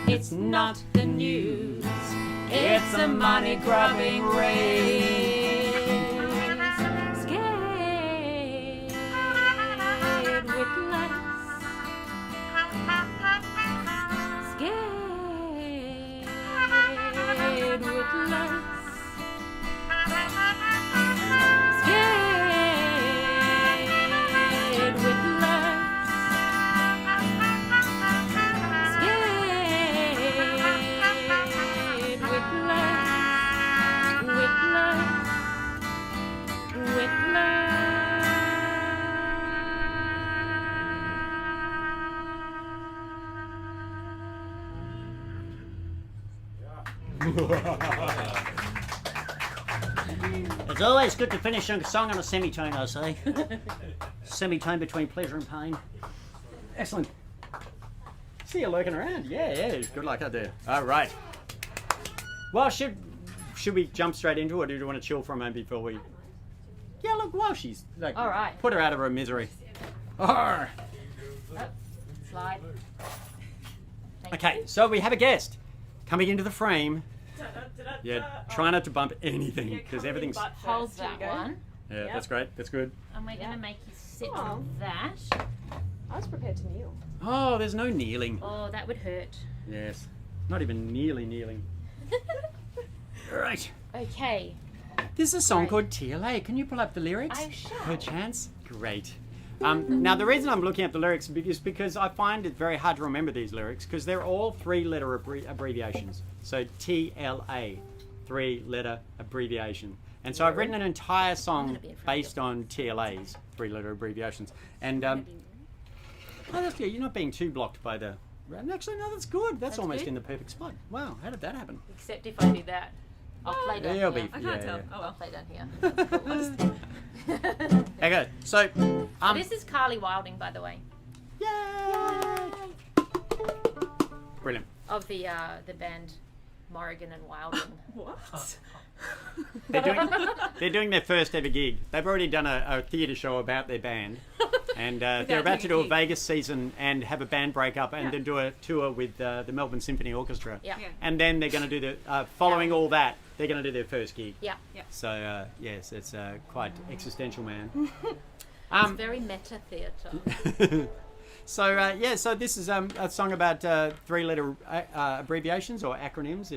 It's not the news. It's a money-grubbing race. Scared witless. Scared witless. Scared witless. Scared witless. It's always good to finish a song on a semitone, I say. Semitone between pleasure and pain. Excellent. See you lurking around. Yeah. Good luck out there. All right. Well, should we jump straight into it, or do you want to chill for a moment before we... Yeah, look, while she's... Like, All right. Put her out of her misery. Arr. Oh, slide. Okay, so we have a guest coming into the frame. Yeah, try not to bump anything, because everything's... Hold that one. Yeah, that's great. That's good. And we're going to make you sit on that. I was prepared to kneel. Oh, there's no kneeling. Oh, that would hurt. Yes. Not even nearly kneeling. Right. Okay. This is a song Right. called TLA. Can you pull up the lyrics? I shall. Perchance? Great. Now, the reason I'm looking at the lyrics is because I find it very hard to remember these lyrics because they're all three-letter abbreviations. So TLA, three-letter abbreviation. And so I've written an entire song based on TLA's, three-letter abbreviations. And oh, that's good. You're not being too blocked by the... Actually, no, that's good. That's almost good. in the perfect spot. Wow, how did that happen? Except if I do that. I'll play down There'll here. be- I can't tell. yeah. Oh I'll well. play down here. Okay, so... This is Carly Wilding, by the way, Yay! Brilliant. of the band Morrigan and Wilding. What? They're doing their first ever gig. They've already done a theatre show about their band, and they're about to do a Vegas season and have a band breakup, and then do a tour with the Melbourne Symphony Orchestra. Yeah. And then they're going to do the following all that. They're going to do their first gig. Yeah. So yes, it's quite existential, man. It's very meta theatre. So so this is a song about three-letter abbreviations or acronyms.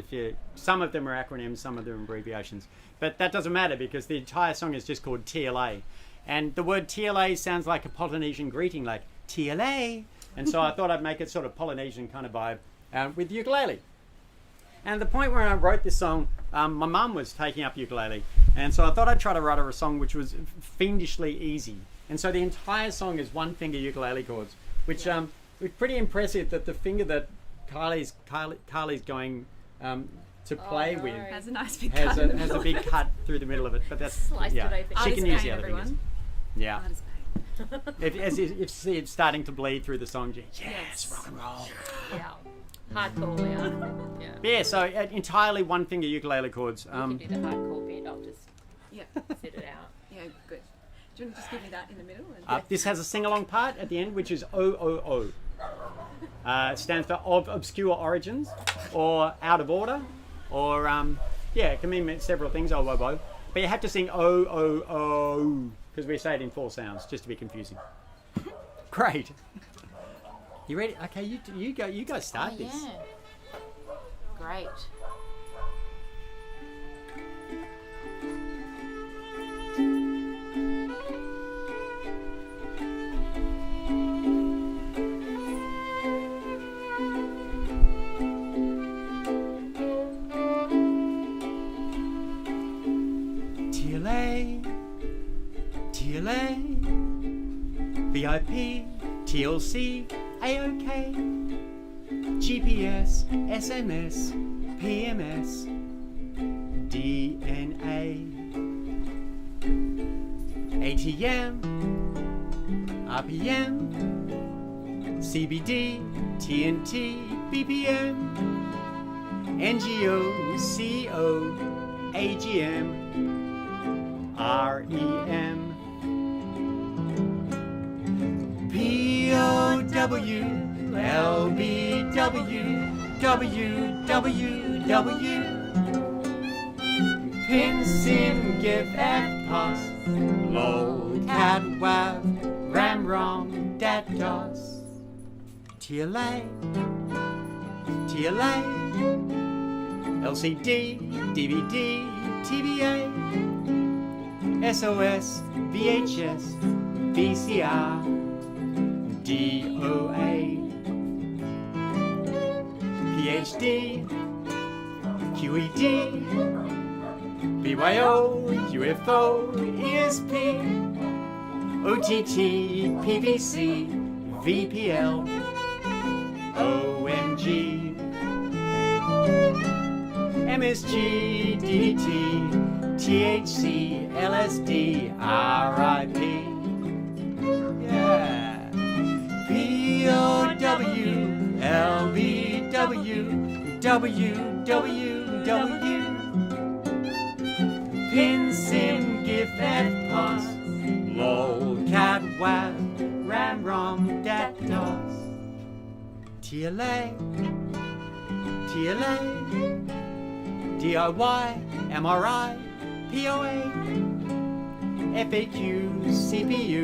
Some of them are acronyms, some of them are abbreviations, but that doesn't matter because the entire song is just called TLA, and the word TLA sounds like a Polynesian greeting, like TLA, and so I thought I'd make it sort of Polynesian kind of vibe with ukulele. And the point where I wrote this song, my mum was taking up ukulele, and so I thought I'd try to write her a song which was fiendishly easy. And so the entire song is one-finger ukulele chords, which was pretty impressive that the finger that Kylie's going to play with Has a nice big has cut. a big cut through the middle of it. But that's Sliced it open. she Artist can use pain, the other fingers. everyone. Yeah. Artist pain. As you see it starting to bleed through the song, yes, rock and roll. Yeah. Hardcore, yeah. But yeah, so entirely one-finger ukulele chords. You can do the hardcore bit. I'll just Yeah. sit it out. Yeah, good. Do you want to just give me that in the middle? And This has a sing-along part at the end, which is OOO. It stands for of obscure origins, or out of order, or it can mean several things. But you have to sing OOO because we say it in four sounds, just to be confusing. Great. You ready? Okay, you go. You guys start this. Yeah. Great. TLA, VIP, TLC, AOK, GPS, SMS, PMS, DNA, ATM, RPM, CBD, TNT, BPM, NGO, CO, AGM, REM, POW, LBW, WWW, Pin, Sim, GIF, FPOS, LOL, CAD, WAV, RAM, ROM, DAT, DOS, TLA, LCD, DVD, TVA, SOS, VHS, VCR, DOA, PhD, QED, BYO, UFO, ESP, OTT, PVC, VPL, OMG, MSG, DDT, THC, LSD, RIP. Yeah. POW, LBW, WWW. Pin, Sim, GIF, FPOS, LOL, CAD, WAV, RAM, ROM, DAT, DOS. TLA, DIY, MRI, POA, FAQ, CPU,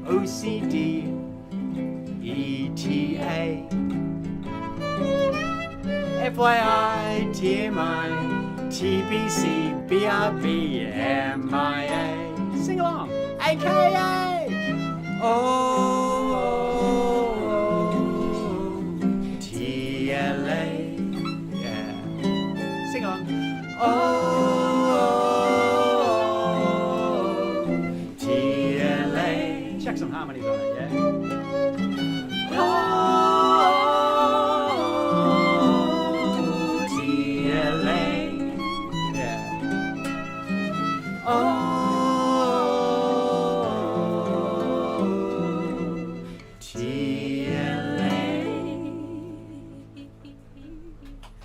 OCD, ETA, FYI, TMI, TBC, BRB, MIA. Sing along. AKA. TLA. Yeah. Sing along. TLA. Check some harmonies on it, yeah? TLA. Yeah.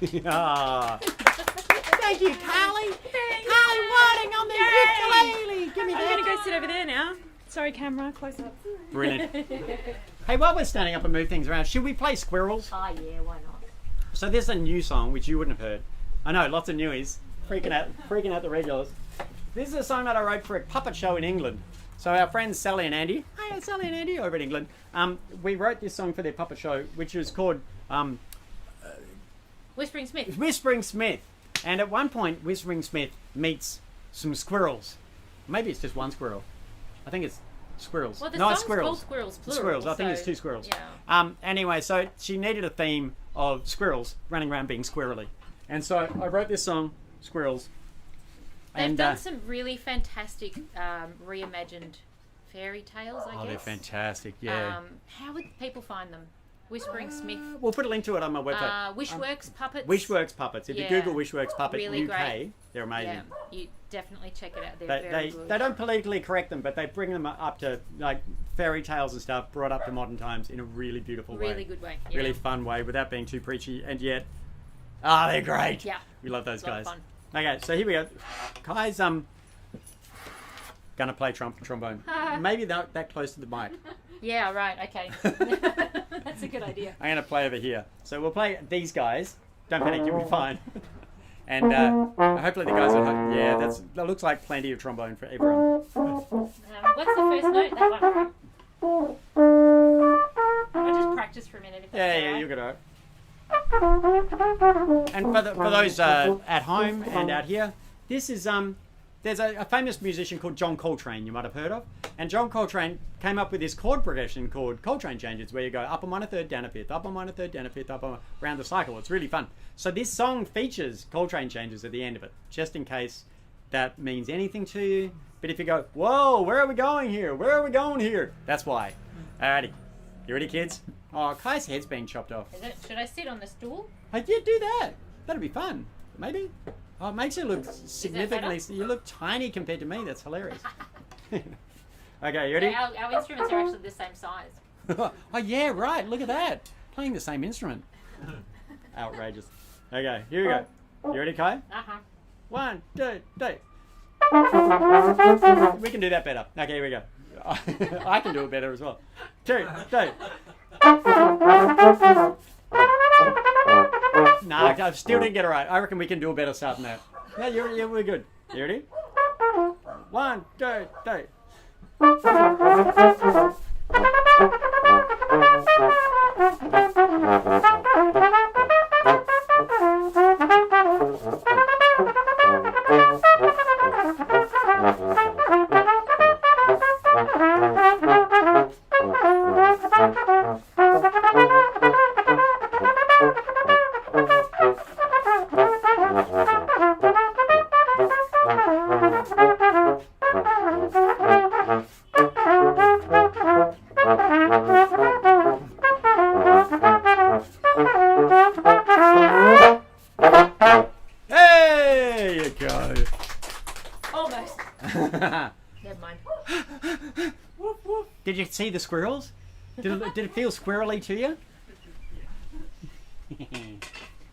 Yeah. Thank you, Kylie. Kylie Whiting on the ukulele. Give me I'm that. going to go sit over there now. Sorry, camera, close up. Brilliant. Hey, while we're standing up and move things around, should we play Squirrels? Oh yeah, why not? So there's a new song which you wouldn't have heard. I know, lots of newies. Freaking out the regulars. This is a song that I wrote for a puppet show in England. So our friends Sally and Andy, hey, Sally and Andy over in England, we wrote this song for their puppet show, which was called Whispering Smith. Whispering Smith. And at one point, Whispering Smith meets some squirrels. Maybe it's just one squirrel. I think it's squirrels. Well, the no, it's song's squirrels. called Squirrels, plural. Squirrels. I think so, it's two squirrels. Yeah. Anyway, so she needed a theme of squirrels running around being squirrely. And so I wrote this song, Squirrels. They've done some really fantastic reimagined fairy tales, I guess. Oh, they're fantastic, yeah. How would people find them? Whispering Smith. We'll put a link to it on my website. Wishworks Puppets. Wishworks Puppets. If you Yeah. Google Wishworks Puppet Really UK, great. they're amazing. Yeah, you definitely check it out. They're very They good. don't politically correct them, but they bring them up to like fairy tales and stuff, brought up to modern times in a really beautiful way. Really good way. Yeah. Really fun way without being too preachy, and yet, they're great. Yeah. We love those It's a lot guys. of Okay, so here we go. Kai's gonna play trombone. Maybe not that close to the mic. Yeah, right, okay. That's a good idea. I'm gonna play over here. So we'll play these guys. Don't panic, you'll be fine. And hopefully the guys will. Yeah, that looks like plenty of trombone for everyone. What's the first note? That one. practice for a minute if that's Yeah, all right. you got it. And for those at home and out here, this is there's a famous musician called John Coltrane you might have heard of, and John Coltrane came up with this chord progression called Coltrane changes, where you go up a minor third, down a fifth, up a minor third, down a fifth, up a round the cycle. It's really fun. So this song features Coltrane changes at the end of it, just in case that means anything to you. But if you go, whoa, where are we going here? Where are we going here? That's why. Alrighty, you ready, kids? Oh, Kai's head's being chopped off. Is it? Should I sit on the stool? Oh, yeah, do that. That'd be fun. Maybe. Oh, it makes you look significantly. better? You look tiny compared to me. That's hilarious. Okay, you ready? Yeah, our instruments are actually the same size. Oh, yeah, right. Look at that. Playing the same instrument. Outrageous. Okay, here we go. You ready, Kai? Uh-huh. 1, 2, 3. We can do that better. Okay, here we go. I can do it better as well. 2, 3. Nah, I still didn't get it right. I reckon we can do a better start than that. Yeah, we're good. You ready? 1, 2, 3. There you go. Almost. Never mind. Did you see the squirrels? Did it feel squirrely to you?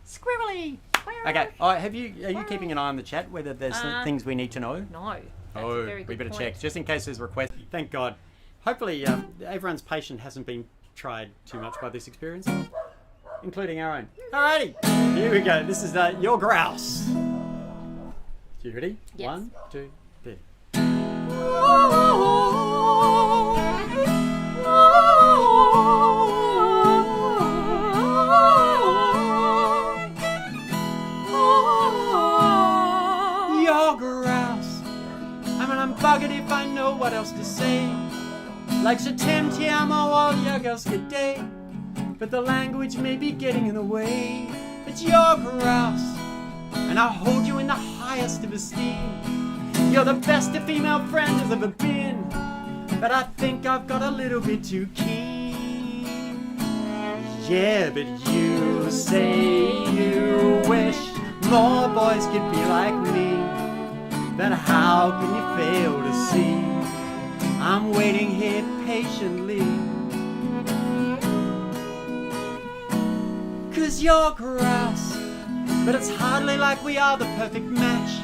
Squirrely. Okay. Oh, are you keeping an eye on the chat whether there's some things we need to know? No. That's Oh, a very we good better point. check just in case there's requests. Thank God. Hopefully, everyone's patience hasn't been tried too much by this experience, including our own. Alrighty, here we go. This is your Grouse. You ready? Yes. 1, 2, 3. Your Grouse. I mean, I'm buggered if I know what else to say. Like je t'aime, ti amo, all your girls good day. But the language may be getting in the way. But you're Grouse, and I'll hold you in the highest of esteem. You're the best a female friend has ever been. But I think I've got a little bit too keen. Yeah, but you say you wish more boys could be like me. But how can you fail to see? I'm waiting here patiently. 'Cause you're Grouse, but it's hardly like we are the perfect match.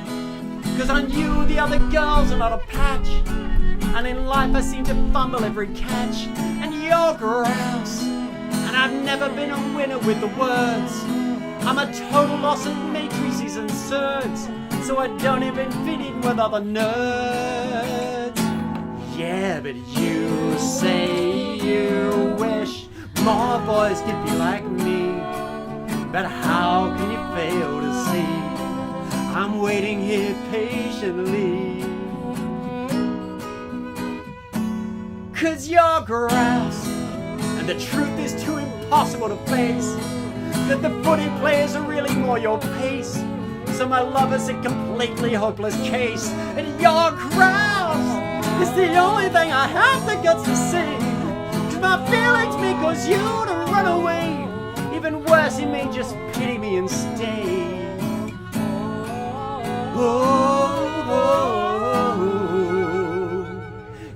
'Cause on you the other girls are not a patch. And in life I seem to fumble every catch. And you're Grouse, and I've never been a winner with the words. I'm a total loss at matrices and surds, so I don't even fit in with other nerds. Yeah, but you say you wish more boys could be like me. But how can you fail to see? I'm waiting here patiently. 'Cause you're Grouse, and the truth is too impossible to face. That the footy players are really more your pace. So my love is a completely hopeless case. And you're Grouse, it's the only thing I have the guts to say. 'Cause my feelings may cause you to run away. Even worse, it may just pity me and stay. Oh, oh, oh,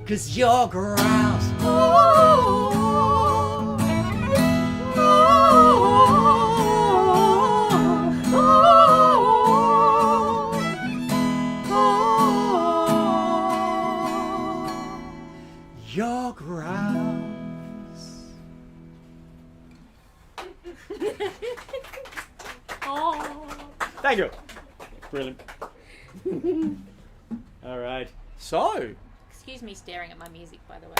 'cause you're Grouse. Oh, your Grouse. Oh. Thank you. Brilliant. All right. So, Excuse me staring at my music, by the way.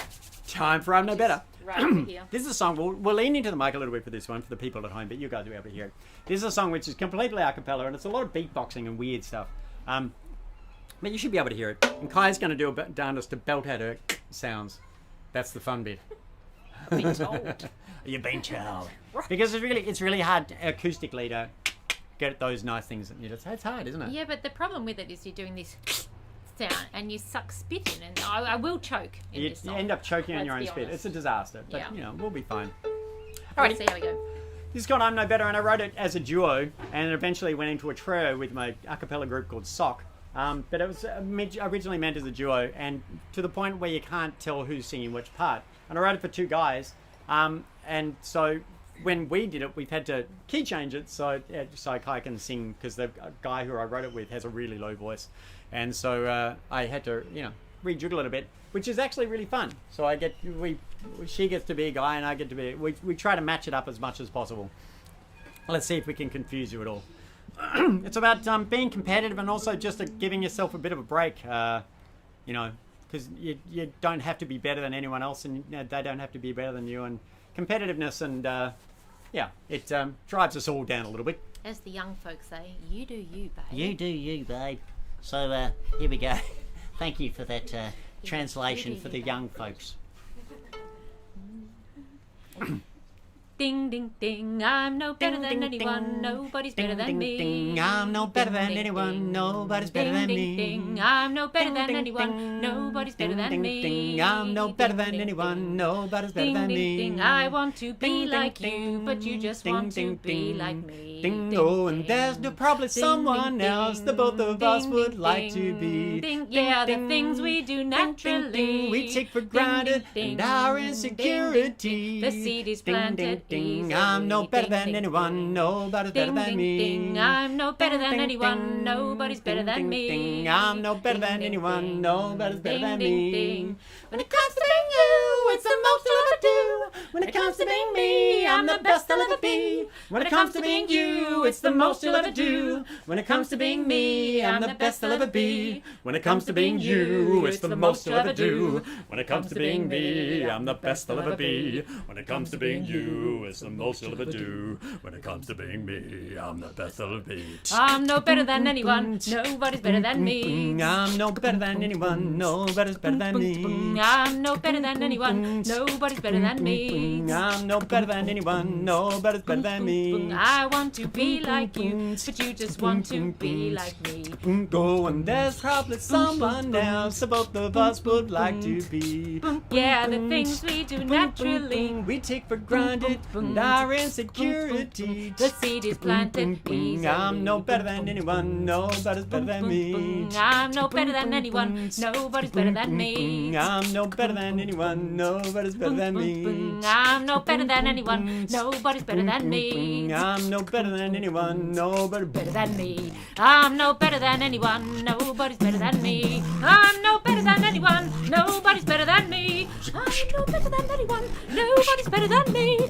Time for I'm No Better. Right over here. This is a song, we'll lean into the mic a little bit for this one, for the people at home, but you guys will be able to hear it. This is a song which is completely a cappella, and it's a lot of beatboxing and weird stuff. But you should be able to hear it. And Kai's going to do a dance to belt out her sounds. That's the fun bit. I've been told. You've been told. Because it's really hard acoustically to get those nice things. It's hard, isn't it? Yeah, but the problem with it is you're doing this sound and you suck spit in, and I will choke in You this song. end up choking on your own Let's be spit. honest. It's a disaster, but Yeah. we'll be fine. Let's see how we go. This is called I'm No Better, and I wrote it as a duo, and it eventually went into a trio with my a cappella group called Sock. But it was originally meant as a duo, and to the point where you can't tell who's singing which part. And I wrote it for two guys, and so when we did it, we've had to key change it so Kai can sing, because the guy who I wrote it with has a really low voice, and so I had to rejiggle it a bit, which is actually really fun. So she gets to be a guy and I get to be. We try to match it up as much as possible. Let's see if we can confuse you at all. It's about being competitive and also just giving yourself a bit of a break. Because you don't have to be better than anyone else, and they don't have to be better than you. And competitiveness and it drives us all down a little bit. As the young folks say, you do you, babe. You do you, babe. So here we go. Thank you for that translation for the young folks. Ding, ding, ding, I'm no better than anyone, nobody's better than me. I'm no better than anyone, nobody's better than me. Ding, I'm no better than anyone, nobody's better than me. I'm no better than anyone, nobody's better than me. Ding, I want to be like you, but you just want to be like me. Ding, oh, and there's probably someone else that both of us would like to be. Ding, yeah, the things we do naturally. We take for granted and our insecurity. The seed is planted. Ding, I'm no better than anyone, nobody's better than me. Ding, I'm no better than anyone, nobody's better than me. Ding, I'm no better than anyone, nobody's better than Ding, me. ding. When it comes to being you, it's the most I'll ever do. When it comes to being me, I'm the best I'll ever be. When it comes to being you, it's the most you'll ever do. When it comes to being me, I'm the best I'll ever be. When it comes to being you, it's the most you'll ever do. When it comes to being me, I'm the best I'll ever be. When it comes to being you, it's the most you'll ever do. When it comes to being me, I'm the best I'll ever be. I'm no better than anyone, nobody's better than me. I'm no better than anyone, nobody's better than me. I'm no better than anyone, nobody's better than me. I'm no better than anyone, nobody's better than me. I want to be like you, but you just want to be like me. Go, and there's probably someone else that both of us would like to be. Yeah, the things we do naturally. We take for granted and our insecurity. The seed is planted easily. I'm no better than anyone, nobody's better than me. I'm no better than anyone, nobody's better than me. I'm no better than anyone, nobody's better than me. I'm no better than anyone, nobody's better than me. I'm no better than anyone, nobody's Better than me. I'm no better than anyone, nobody's better than me. I'm no better than anyone, nobody's better than me. I'm no better than anyone, nobody's better than me. I'm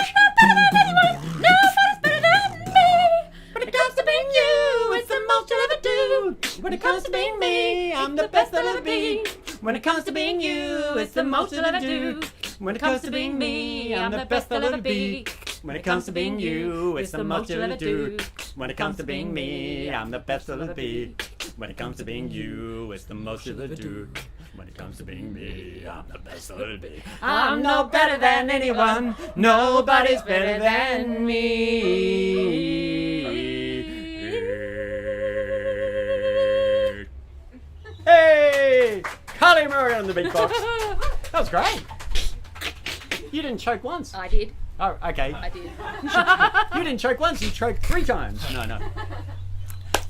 no better than anyone, nobody's better than me. When it comes to being you, it's the most you'll ever do. When it comes to being me, I'm the best I'll ever be. When it comes to being you, it's the most you'll ever do. When it comes to being me, I'm the best I'll ever be. When it comes to being you, it's the most you'll ever do. When it comes to being me, I'm the best I'll ever be. When it comes to being you, it's the most you'll ever do. When it comes to being me, I'm the best I'll ever be. I'm no better than anyone, nobody's better than me. Hey! Kylie Morrigan on the beatbox. That was great. You didn't choke once. I did. Oh, okay. I did. You didn't choke once, you choked 3 times. No.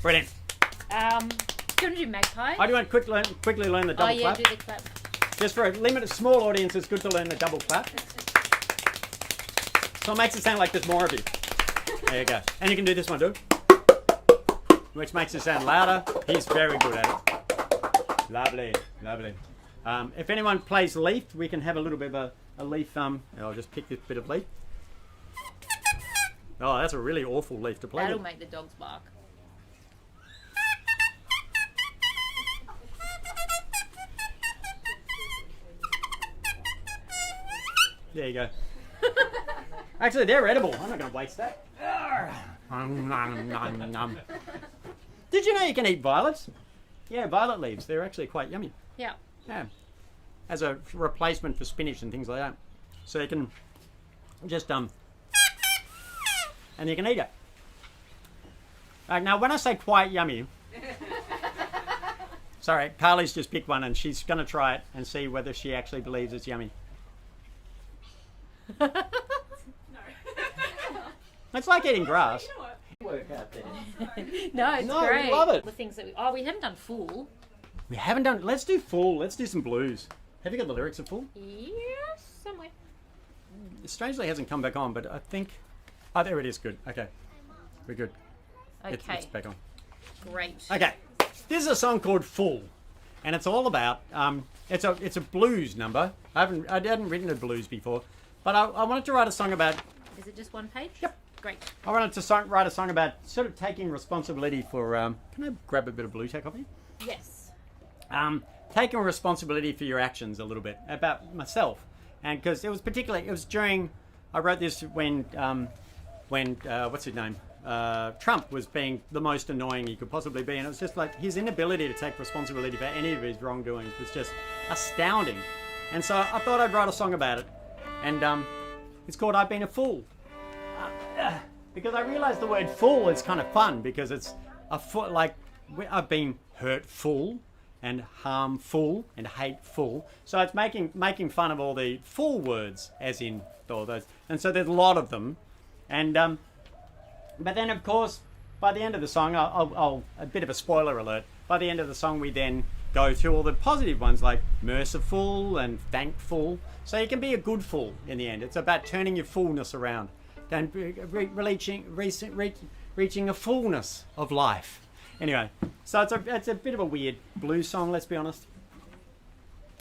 Brilliant. Do you want to do Magpie? I do want to quickly learn the double clap. Do the clap. Just for a limited small audience, it's good to learn the double clap. So it makes it sound like there's more of you. There you go. And you can do this one too. Which makes it sound louder. He's very good at it. Lovely. If anyone plays leaf, we can have a little bit of a leaf. I'll just pick this bit of leaf. Oh, that's a really awful leaf to play That'll with. make the dogs bark. There you go. Actually, they're edible. I'm not going to waste that. Did you know you can eat violets? Yeah, violet leaves. They're actually quite yummy. Yeah. Yeah. As a replacement for spinach and things like that. So you can just, and you can eat it. Now, when I say quite yummy, sorry, Carly's just picked one and she's going to try it and see whether she actually believes it's yummy. No. It's like eating grass. You know what? Work out there. No, it's No, we great. love it. The things that we haven't done full. We haven't done, let's do full, let's do some blues. Have you got the lyrics of full? Yes, somewhere. It strangely hasn't come back on, but I think, oh, there it is, good. Okay, we're good. Okay, It's back on. great. Okay, this is a song called Full, and it's all about, it's a blues number. I hadn't written a blues before, but I wanted to write a song about, Is it just one page? Yep. Great. I wanted to write a song about sort of taking responsibility for, can I grab a bit of blue tack off you? Yes. Taking responsibility for your actions a little bit, about myself. And because it was during, I wrote this when what's his name? Trump was being the most annoying he could possibly be. And it was just like his inability to take responsibility for any of his wrongdoings was just astounding. And so I thought I'd write a song about it. And it's called I've Been a Fool. Because I realised the word fool is kind of fun because it's I've been hurtful and harmful and hateful. So it's making fun of all the full words, as in all those. And so there's a lot of them. And but then of course by the end of the song, I'll a bit of a spoiler alert. By the end of the song, we then go through all the positive ones like merciful and thankful. So you can be a good fool in the end. It's about turning your fullness around and reaching a fullness of life. Anyway, so it's a bit of a weird blues song, let's be honest.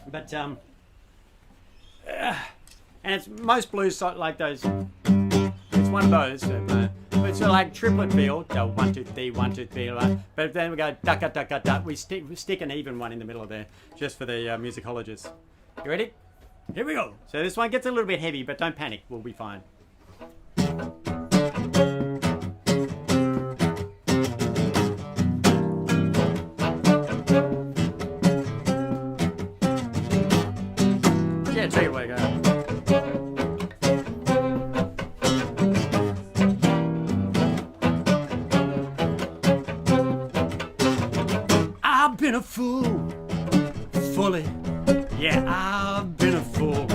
But and it's most blues like those. It's one of those. It's like triplet feel. 1 2 3 1 2 3. But then we go duck duck duck duck. We stick an even one in the middle of there, just for the musicologists. You ready? Here we go. So this one gets a little bit heavy, but don't panic. We'll be fine. Yeah, take it away, go. I've been a fool, fully. Yeah, I've been a fool.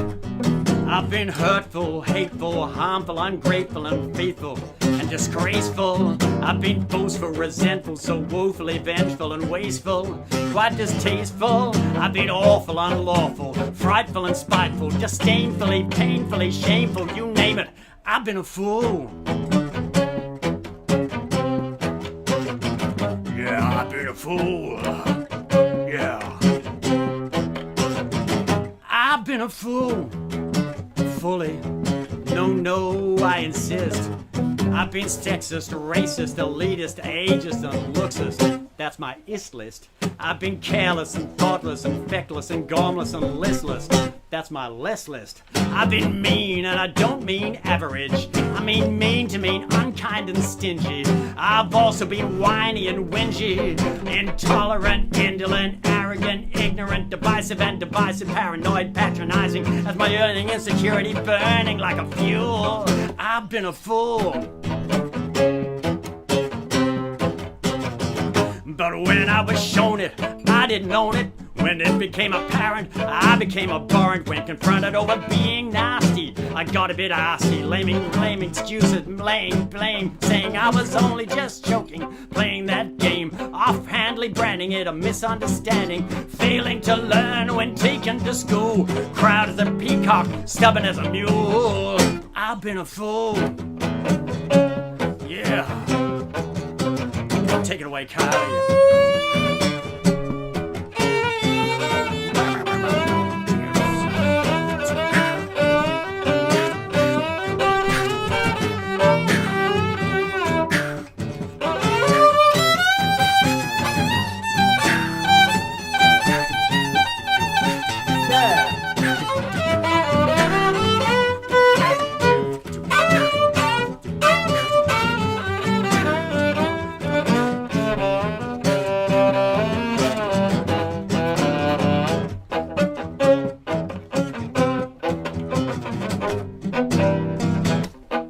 I've been hurtful, hateful, harmful, ungrateful, unfaithful, and disgraceful. I've been boastful, resentful, so woefully vengeful and wasteful, quite distasteful. I've been awful, unlawful, frightful and spiteful, disdainfully, painfully, shameful, you name it. I've been a fool. Yeah, I've been a fool. Yeah. I've been a fool. Fully. No, I insist. I've been sexist, racist, elitist, ageist, and looksist. That's my ist list. I've been careless and thoughtless and feckless and gormless and listless. That's my less list. I've been mean, and I don't mean average. I mean mean to mean unkind and stingy. I've also been whiny and whingy, intolerant, indolent, arrogant, ignorant, divisive, paranoid, patronizing. As my yearning insecurity burning like a fuel. I've been a fool. But when I was shown it, I didn't own it. When it became apparent, I became abhorrent. When confronted over being nasty, I got a bit arsy, blaming excuses, blame, saying I was only just joking, playing that game, offhandedly branding it a misunderstanding, failing to learn when taken to school, proud as a peacock, stubborn as a mule. I've been a fool. Yeah. Take it away, Kylie.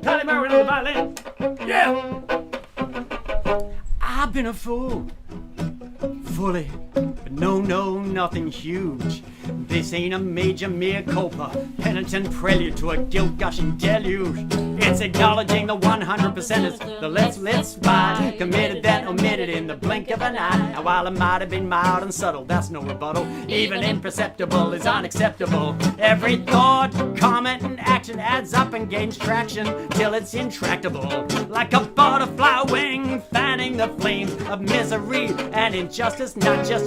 Kylie Morrigan on the violin. Yeah. I've been a fool, fully, but no, nothing huge. This ain't a major mea culpa, penitent prelude to a guilt-gushing deluge. It's acknowledging the 100%ers, the let's ride, committed that omitted in the blink of an eye. Now while it might have been mild and subtle, that's no rebuttal. Even imperceptible is unacceptable. Every thought, comment, and action adds up and gains traction till it's intractable. Like a butterfly wing, fanning the flames of misery and injustice. Not just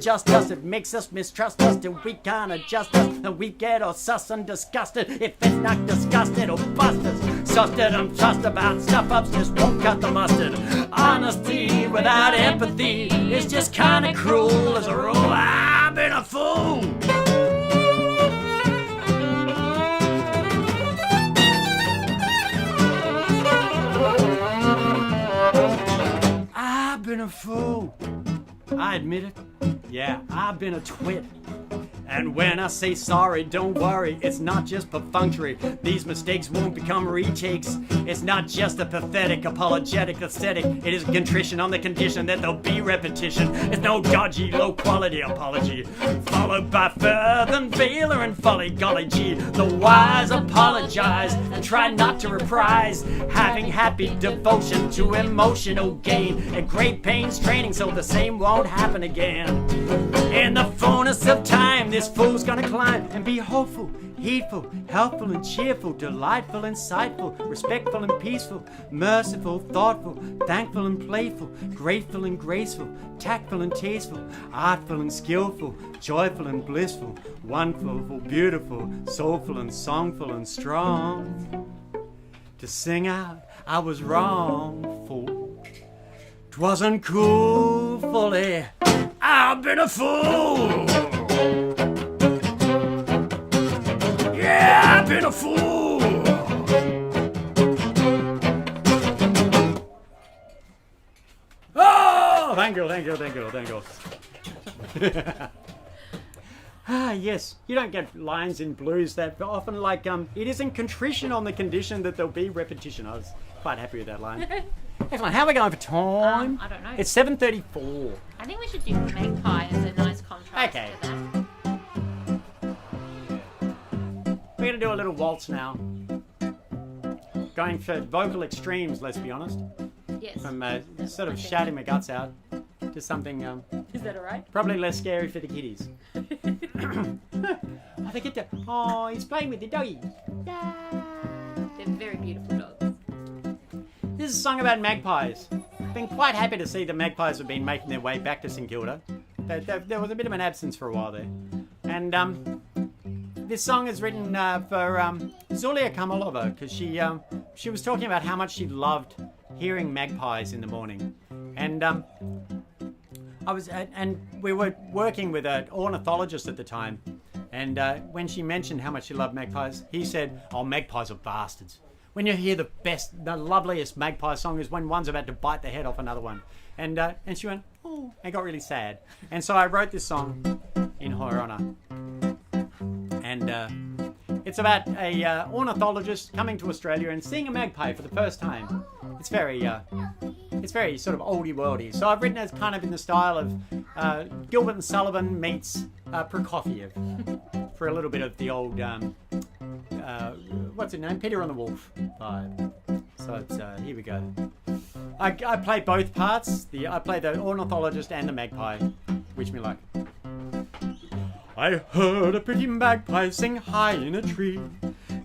just us, it makes us mistrust us till we can't adjust us, and we get all sus and disgusted. If it's not disgusted, it'll bust us. Sussed and fussed about stuff-ups just won't cut the mustard. Honesty without empathy is just kinda cruel as a rule. I've been a fool. I've been a fool. I admit it. Yeah, I've been a twit. And when I say sorry, don't worry, it's not just perfunctory. These mistakes won't become retakes. It's not just a pathetic, apologetic aesthetic. It is contrition on the condition that there'll be repetition. It's no dodgy, low-quality apology, followed by further and failure and folly. Golly gee, the wise apologize and try not to reprise. Having happy devotion to emotional gain and great pains training so the same won't happen again. In the fullness of time, this fool's gonna climb and be hopeful, heedful, helpful and cheerful, delightful, insightful, respectful and peaceful, merciful, thoughtful, thankful and playful, grateful and graceful, tactful and tasteful, artful and skillful, joyful and blissful, wonderful, beautiful, soulful and songful and strong. To sing out, I was wrong, fool. 'Twasn't cool, fully. I've been a fool. Yeah, I've been a fool. Oh, thank you. Ah, yes. You don't get lines in blues that often. Like, it isn't contrition on the condition that there'll be repetition. I was quite happy with that line. Excellent. How are we going for time? I don't know. It's 7:34. I think we should do Magpie as a nice contrast Okay. to that. We're going to do a little waltz now. Going for vocal extremes, let's be honest. Yes. From sort of shouting my guts out to something Is that alright? probably less scary for the kiddies. Oh, they get to... Oh, he's playing with the doggy. They're very beautiful dogs. This is a song about magpies. Been quite happy to see the magpies have been making their way back to St Kilda. There was a bit of an absence for a while there. And this song is written for Zulia Kamalova because she was talking about how much she loved hearing magpies in the morning. And we were working with an ornithologist at the time. And when she mentioned how much she loved magpies, he said, "Oh, magpies are bastards. When you hear the loveliest magpie song is when one's about to bite the head off another one." And she went, "Oh," and got really sad. And so I wrote this song in her honour. And it's about a ornithologist coming to Australia and seeing a magpie for the first time. It's very sort of oldie worldy. So I've written it kind of in the style of Gilbert and Sullivan meets Prokofiev for a little bit of the old what's his name? Peter and the Wolf vibe. So it's here we go. I play both parts. I play the ornithologist and the magpie. Wish me luck. I heard a pretty magpie sing high in a tree.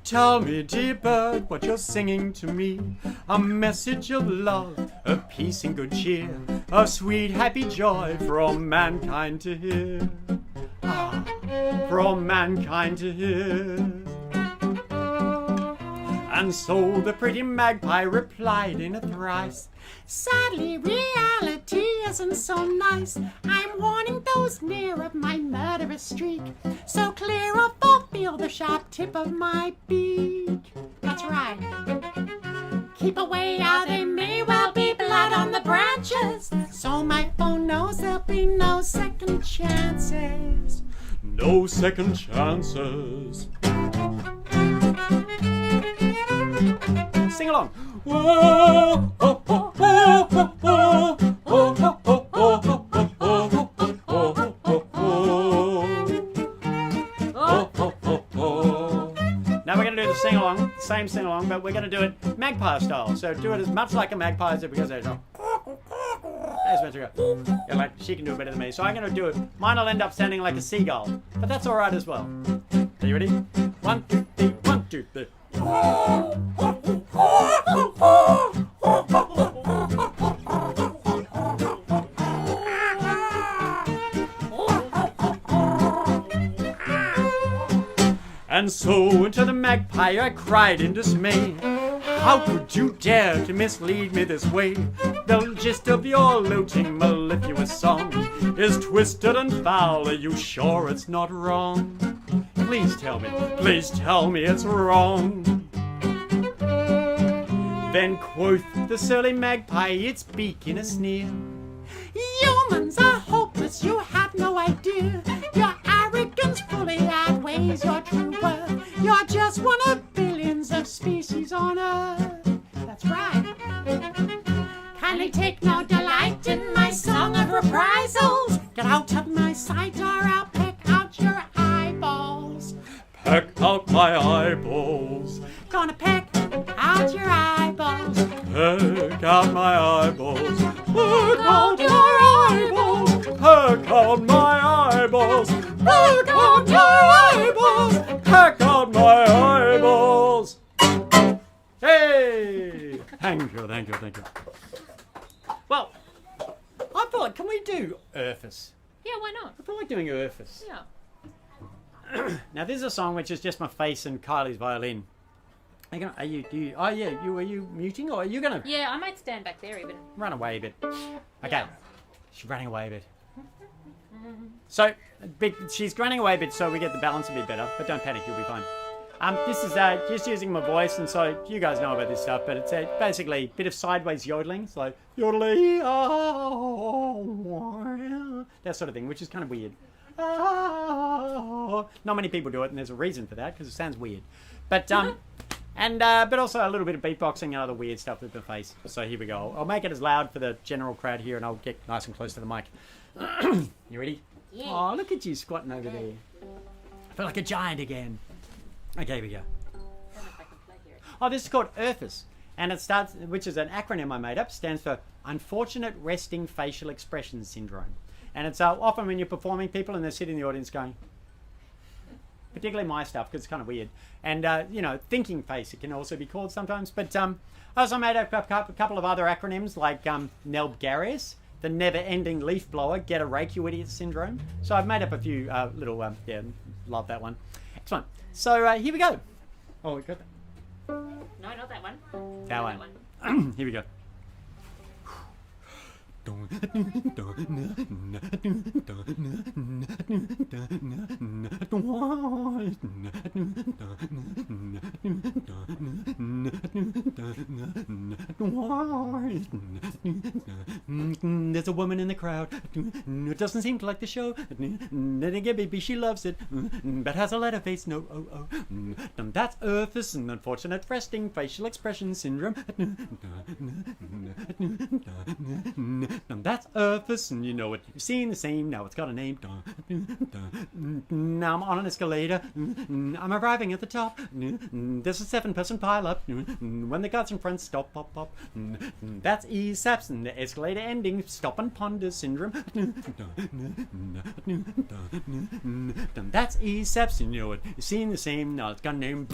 Tell me, dear bird, what you're singing to me. A message of love, of peace and good cheer, of sweet happy joy for all mankind to hear. Ah, for all mankind to hear. And so the pretty magpie replied in a thrice, "Sadly, reality isn't so nice. I'm warning those near of my murderous streak. So clear off or feel the sharp tip of my beak." That's right. Keep away, or there may well be blood on the branches. So my phone knows there'll be second chances. No second chances. Sing along. Whoa, oh, oh, oh, oh, oh, oh, oh, oh, Now we're going to do the sing-along, same sing-along, but we're going to do it magpie style. So do it as much like a magpie as it, because there's a... There's meant to go. Yeah, like, she can do it better than me. So I'm going to do it. Mine will end up sounding like a seagull, but that's all right as well. Are you ready? 1, 2, 3, 1, 2, 3. And so into the magpie I cried in dismay. How could you dare to mislead me this way? The gist of your lilting mellifluous song is twisted and foul. Are you sure it's not wrong? Please tell me it's wrong. Then quoth the surly magpie, its beak in a sneer. Humans are hopeless, you have no idea. Your arrogance fully outweighs your true worth. You're just one of billions of species on Earth. That's right. Kindly take no delight in my song of reprisals. Get out of my sight or I'll peck out your eyeballs. Peck out my eyeballs. Gonna peck out your eyeballs. Peck out my eyeballs. Peck out your eyeballs. Peck out my eyeballs. Peck out your eyeballs. Peck out my eyeballs. Hey! Thank you. Well, I feel like, can we do URFES? Yeah, why not? I feel like doing URFES. Yeah. Now, this is a song which is just my face and Kylie's violin. Are you muting, or are you gonna Yeah, I might stand back there even. run away a bit? Okay, Yeah. she's running away a bit. So, she's running away a bit, so we get the balance a bit better. But don't panic, you'll be fine. This is just using my voice, and so you guys know about this stuff. But it's basically a bit of sideways yodeling, so like yodeling, that sort of thing, which is kind of weird. Not many people do it, and there's a reason for that because it sounds weird. But but also a little bit of beatboxing and other weird stuff with the face. So here we go. I'll make it as loud for the general crowd here, and I'll get nice and close to the mic. You ready? Yeah. Oh, look at you squatting over there. I feel like a giant again. Okay, here we go. Oh, this is called URFES, and it starts, which is an acronym I made up, stands for Unfortunate Resting Facial Expression Syndrome. And it's often when you're performing, people and they're sitting in the audience going, particularly my stuff, because it's kind of weird. And, thinking face, it can also be called sometimes. But I also made up a couple of other acronyms, like NELBGARIUS, the never-ending leaf blower, get a rake, you idiot syndrome. So I've made up a few little, love that one. Excellent. So here we go. Oh, we got that. No, not that one. That No, one. Here we go. There's a woman in the crowd who doesn't seem to like the show. Then again, maybe she loves it, but has a letter face. No, that's URFES, an unfortunate resting facial expression syndrome. That's URFES, and you know it. You've seen the same, now it's got a name. Now I'm on an escalator. I'm arriving at the top. There's a 7-person pile-up. When the guards in front stop, pop, pop. That's ESAPS, and the escalator ending, stop and ponder syndrome. That's ESAPS, and you know it. You've seen the same, now it's got a name.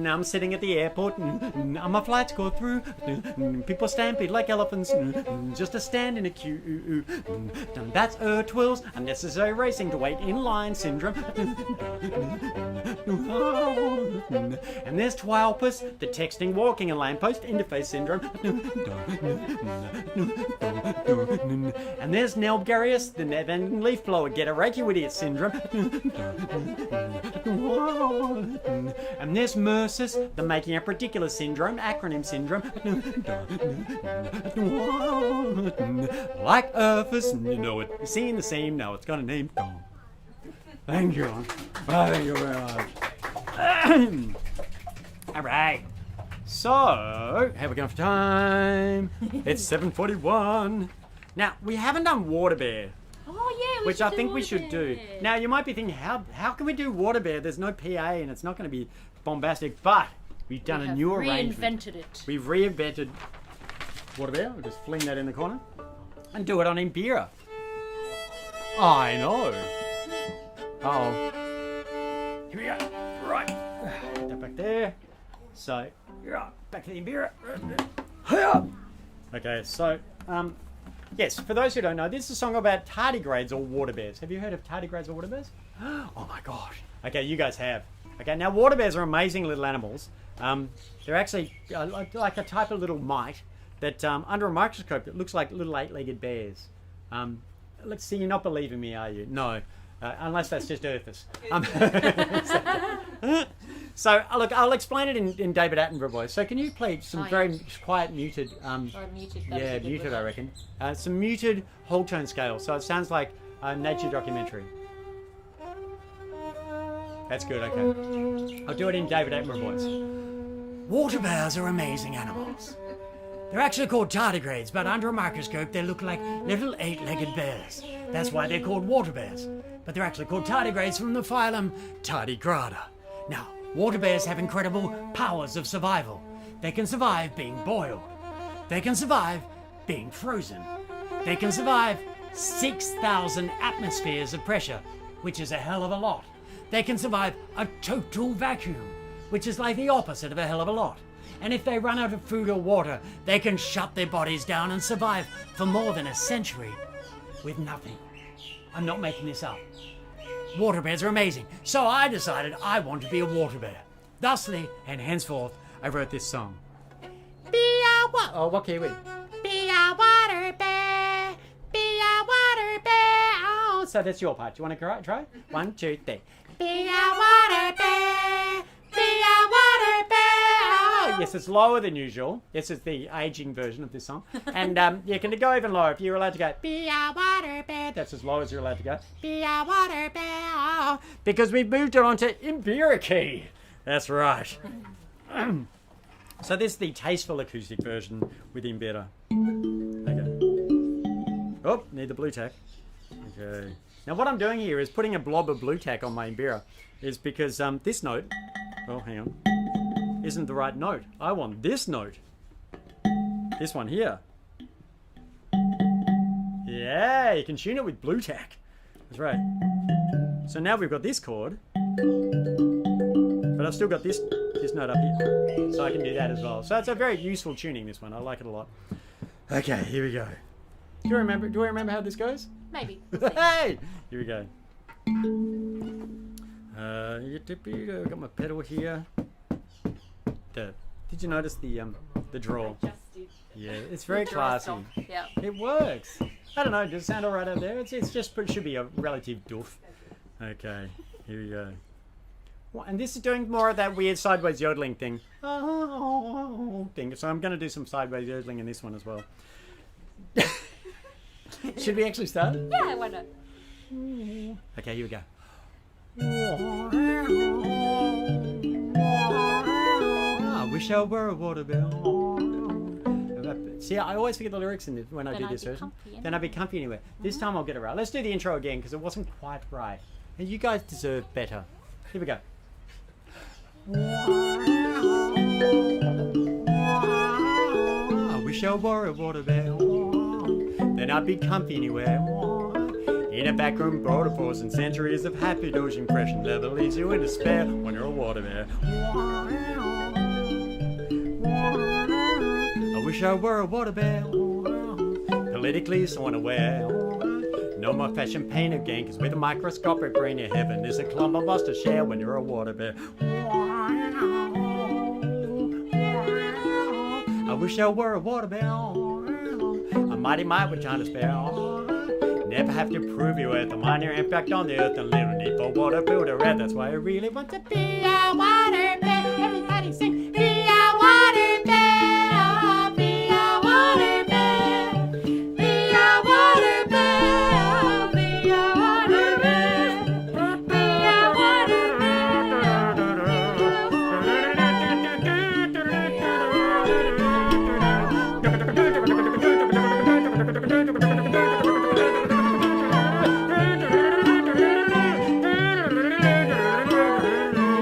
I'm sitting at the airport and my flights go through. People stampede like elephants just to stand in a queue. That's twills, unnecessary racing to wait in line syndrome. And there's twalpus, the texting, walking, and lamppost interface syndrome. And there's Nelbgarius, the never-ending leaf blower, get a Reiki with it syndrome. And there's Mercis, the making up ridiculous syndrome, acronym syndrome. Like URFES, you know it. You're seeing the same, now it's got a name. Thank you. Thank you very much. All right. So, how are we going for time? It's 7:41. Now, we haven't done Waterbear, Oh, yeah, which I think we should do. Now, you might be thinking, how can we do Waterbear? There's no PA and it's not going to be bombastic, but we've done a new arrangement. Reinvented it. We've reinvented Waterbear. We'll just fling that in the corner and do it on mbira. I know. Uh-oh. Here we go. Right. Put that back there. So, back to the mbira. Okay, so, yes, for those who don't know, this is a song about tardigrades or waterbears. Have you heard of tardigrades or waterbears? Oh my gosh. Okay, you guys have. Okay, now waterbears are amazing little animals. They're actually like a type of little mite that under a microscope it looks like little 8-legged bears. Let's see, you're not believing me, are you? No. Unless that's just URFES. So, look, I'll explain it in David Attenborough voice. So can you play some very quiet, muted... Or muted. Yeah, muted, I reckon. Some muted whole tone scale. So it sounds like a nature documentary. That's good, okay. I'll do it in David Attenborough voice. Water bears are amazing animals. They're actually called tardigrades, but under a microscope they look like little 8-legged bears. That's why they're called water bears. But they're actually called tardigrades from the phylum Tardigrada. Now, water bears have incredible powers of survival. They can survive being boiled. They can survive being frozen. They can survive 6,000 atmospheres of pressure, which is a hell of a lot. They can survive a total vacuum, which is like the opposite of a hell of a lot. And if they run out of food or water, they can shut their bodies down and survive for more than a century with nothing. I'm not making this up. Water bears are amazing, so I decided I want to be a water bear. Thusly, and henceforth, I wrote this song. Be a what key are we? Be a water bear, be a water bear. Oh, so that's your part. Do you want to try? 1, 2, 3. Be a water bear, be a water bear. Oh, yes, it's lower than usual. This is the aging version of this song. And you can go even lower if you're allowed to go, be a water bear. That's as low as you're allowed to go. Be a water bear. Oh, because we've moved it onto mbira key. That's right. So this is the tasteful acoustic version with mbira. Okay. Oh, need the blue tack. Okay. Now what I'm doing here is putting a blob of blue tack on my mbira is because this note, oh hang on, isn't the right note. I want this note. This one here. Yeah, you can tune it with blue tack. That's right. So now we've got this chord, but I've still got this note up here. So I can do that as well. So it's a very useful tuning, this one. I like it a lot. Okay, here we go. Do I remember how this goes? Maybe. Hey! Here we go. Got my pedal here. Did you notice the draw? I just did. Yeah, it's very classy. Yeah. It works. I don't know, does it sound alright out there? It should be a relative doof. Okay, here we go. And this is doing more of that weird sideways yodeling thing. So I'm going to do some sideways yodeling in this one as well. Should we actually start? Yeah, why not? Okay, here we go. I wish I were a water bear. See, I always forget the lyrics when I do this version. Then I'd be comfy anyway. This time I'll get it right. Let's do the intro again because it wasn't quite right. And you guys deserve better. Here we go. wish I were a Waterbear. Then I'd be comfy anywhere. In a back room, broader pause and centuries of happy doge impression never leaves you in despair when you're a Waterbear. I wish I were a Waterbear. Politically so unaware. No more fashion pain again, cause with a microscopic brain your heaven is a clump of us to share when you're a Waterbear. I wish I were a Waterbear. A mighty might with time to spare. Never have to prove your worth, a minor impact on the earth and little need for water, build a red. That's why I really want to be a Waterbear. Everybody sing, be a Waterbear, be a Waterbear, be a Waterbear, be a Waterbear, be a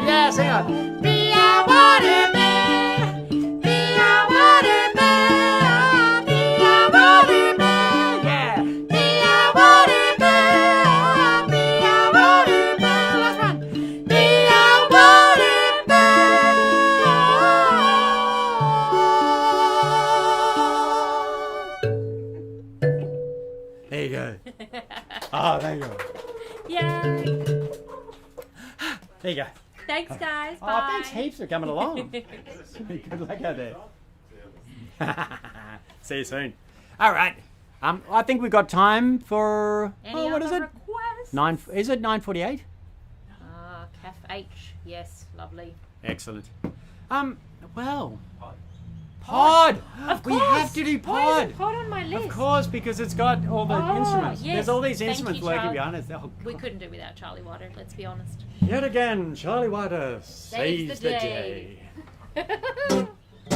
Yeah, sing it. Be a Waterbear, be a Waterbear, be a Waterbear, yeah. Be a Waterbear, be a Waterbear. Let's run. Be a Waterbear. There you go. Oh, thank you. Yay. There you go. Thanks, guys. Oh, Bye. thanks heaps for coming along. Good luck out there. See you soon. All right. I think we've got time for Any what is other it? requests? Is it 9:48? Caf H. Yes, lovely. Excellent. Well, pod. Of We course. have to do Why pod. is it pod on my list? Of course, because it's got all the Oh, instruments. yes. There's all these Thank instruments you, working Charles. behind us. Oh, We couldn't do without Charlie Water, let's be honest. yet again, Charlie Water saves the day. day.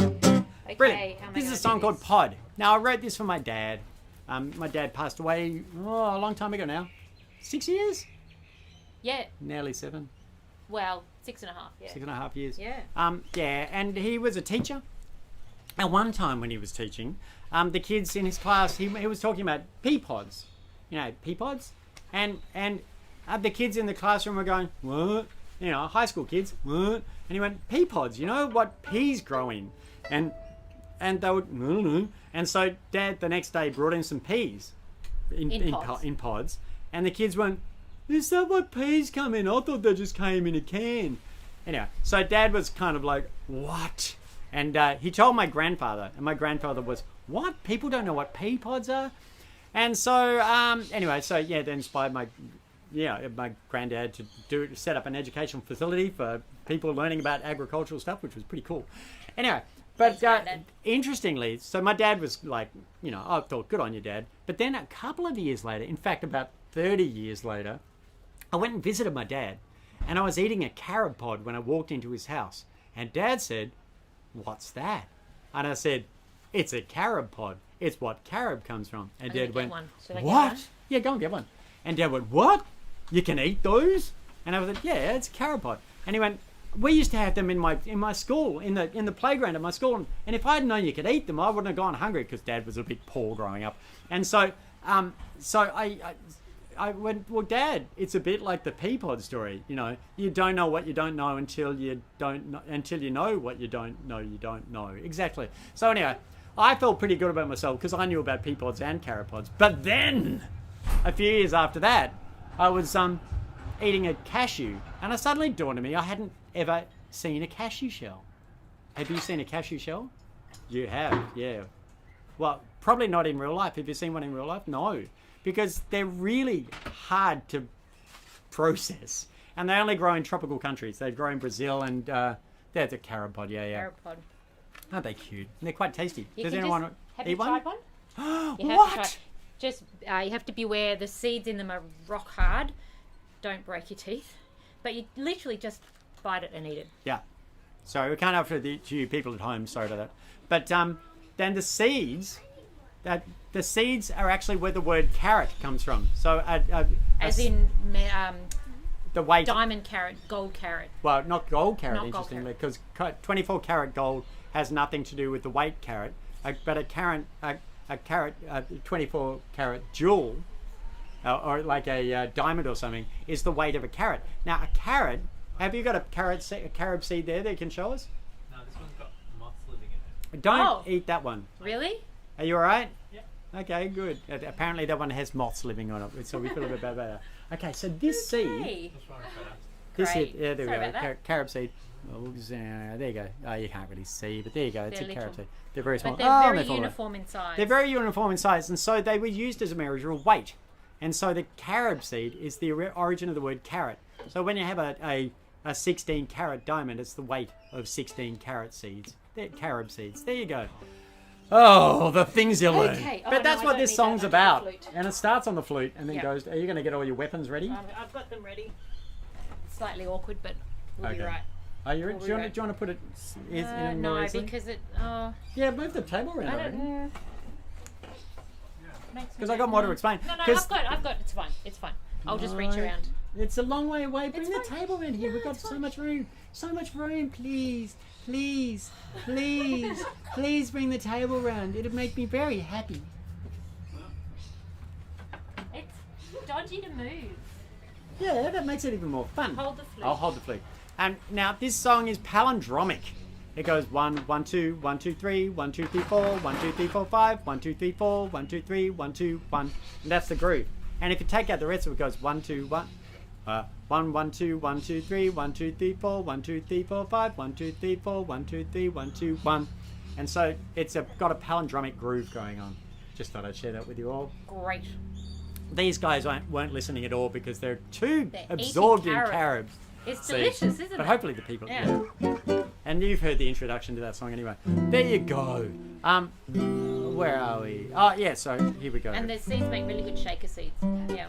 Okay, Brilliant. how am I This is gonna a song do called this? Pod. Now, I wrote this for my dad. My dad passed away a long time ago now. 6 years? Yeah, Nearly 7. well, 6.5, yeah. 6.5 years. Yeah. Yeah, and he was a teacher. And one time when he was teaching, the kids in his class, he was talking about pea pods. You know, pea pods? And the kids in the classroom were going, what? You know, high school kids, what? And he went, pea pods, you know what peas grow in? And they would, no. And so Dad the next day brought in some peas In pods. in pods. And the kids went, is that what peas come in? I thought they just came in a can. Anyway, so Dad was kind of like, what? And he told my grandfather, and my grandfather was, what? People don't know what pea pods are? And so, anyway, so yeah, that inspired my granddad to set up an educational facility for people learning about agricultural stuff, which was pretty cool. Anyway, but interestingly, so my dad was like, you know, I thought, good on you, Dad. But then a couple of years later, in fact, about 30 years later, I went and visited my dad, and I was eating a carob pod when I walked into his house. And Dad said, what's that? And I said, it's a carob pod. It's what carob comes from. And I'm gonna Dad get went, one. Should I get what? one? Yeah, go and get one. And Dad went, what? You can eat those? And I was like, yeah, it's a carob pod. And he went, we used to have them in my school, in the playground of my school. And if I had known you could eat them, I wouldn't have gone hungry, because Dad was a bit poor growing up. And so I went, well, Dad, it's a bit like the pea pod story. You know, you don't know what you don't know until you know what you don't know. Exactly. So anyway, I felt pretty good about myself because I knew about pea pods and carob pods. But then, a few years after that, I was eating a cashew, and it suddenly dawned on me I hadn't ever seen a cashew shell. Have you seen a cashew shell? You have, yeah. Well, probably not in real life. Have you seen one in real life? No. Because they're really hard to process. And they only grow in tropical countries. They grow in Brazil, and they're the carob pod, yeah. Carob pod. Aren't they cute? And they're quite tasty. You Does can anyone just, have eat you one? tried one? You have What? to try it. Just you have to beware. The seeds in them are rock hard. Don't break your teeth. But you literally just bite it and eat it. Yeah. Sorry, we can't offer it to you people at home. Sorry about that. But then the seeds are actually where the word carrot comes from. So As in the weight. diamond carrot, gold carrot. Well, not gold carrot, Not gold interestingly, because 24 karat gold has nothing to do with the weight carat. but a carat 24 carat jewel, or like a diamond or something, is the weight of a carat. Now a carat. Have you got a carob seed there that you can show us? No, this one's got moths living in it. Don't eat that one. Really? Are you all right? Yeah. Okay, good. Apparently that one has moths living on it, so we feel a bit better. Okay, so this seed, Hey. Just one better. this Great. seed, yeah, there Sorry we about go, that. carob seed. Oh, there you go. Oh, you can't really see, but there you go. It's They're a carob little. seed. They're very small. But they're oh, very they fall away. uniform in size. They're very uniform in size, and so they were used as a measure of weight. And so the carob seed is the origin of the word carat. So when you have a 16 carat diamond, it's the weight of 16 carat seeds. They're carob seeds. There you go. Oh, the things you learn. Okay. Oh, But that's no, I what don't this need song's that much about. flute. And it starts on the flute and then Yeah. goes. Are you going to get all your weapons ready? I've got them ready. Slightly awkward, but we'll be Okay. right. Are you ready? We'll Do you be want to put it in No, more easily? because it. Yeah, move the table I around. don't. Because I got more to explain. No, 'Cause I've got. It's fine. It's fine. I'll just reach No. around. It's a long way away. Bring the fine. table in here. We've got it's so fine. much room. So much room. Please, please, please, please bring the table round. It'd make me very happy. It's dodgy to move. Yeah, that makes it even more fun. Hold the flute. I'll hold the flute. And now this song is palindromic. It goes 1, 1, 2, 1, 2, 3, 1, 2, 3, 4, 1, 2, 3, 4, 5, 1, 2, 3, 4, 1, 2, 3, 1, 2, 1. And that's the groove. And if you take out the rest of it, it goes 1, 2, 1. 1, 1, 2, 1, 2, 3, 1, 2, 3, 4, 1, 2, 3, 4, 5, 1, 2, 3, 4, 1, 2, 3, 1, 2, 1. And so it's got a palindromic groove going on. Just thought I'd share that with you all. Great. These guys weren't listening at all because they're too They're absorbed in eating carobs. It's See, delicious, isn't but it? hopefully the people. Yeah. And you've heard the introduction to that song anyway. There you go. Where are we? Oh yeah. So here we go. And the seeds make really good shaker seeds. Yeah.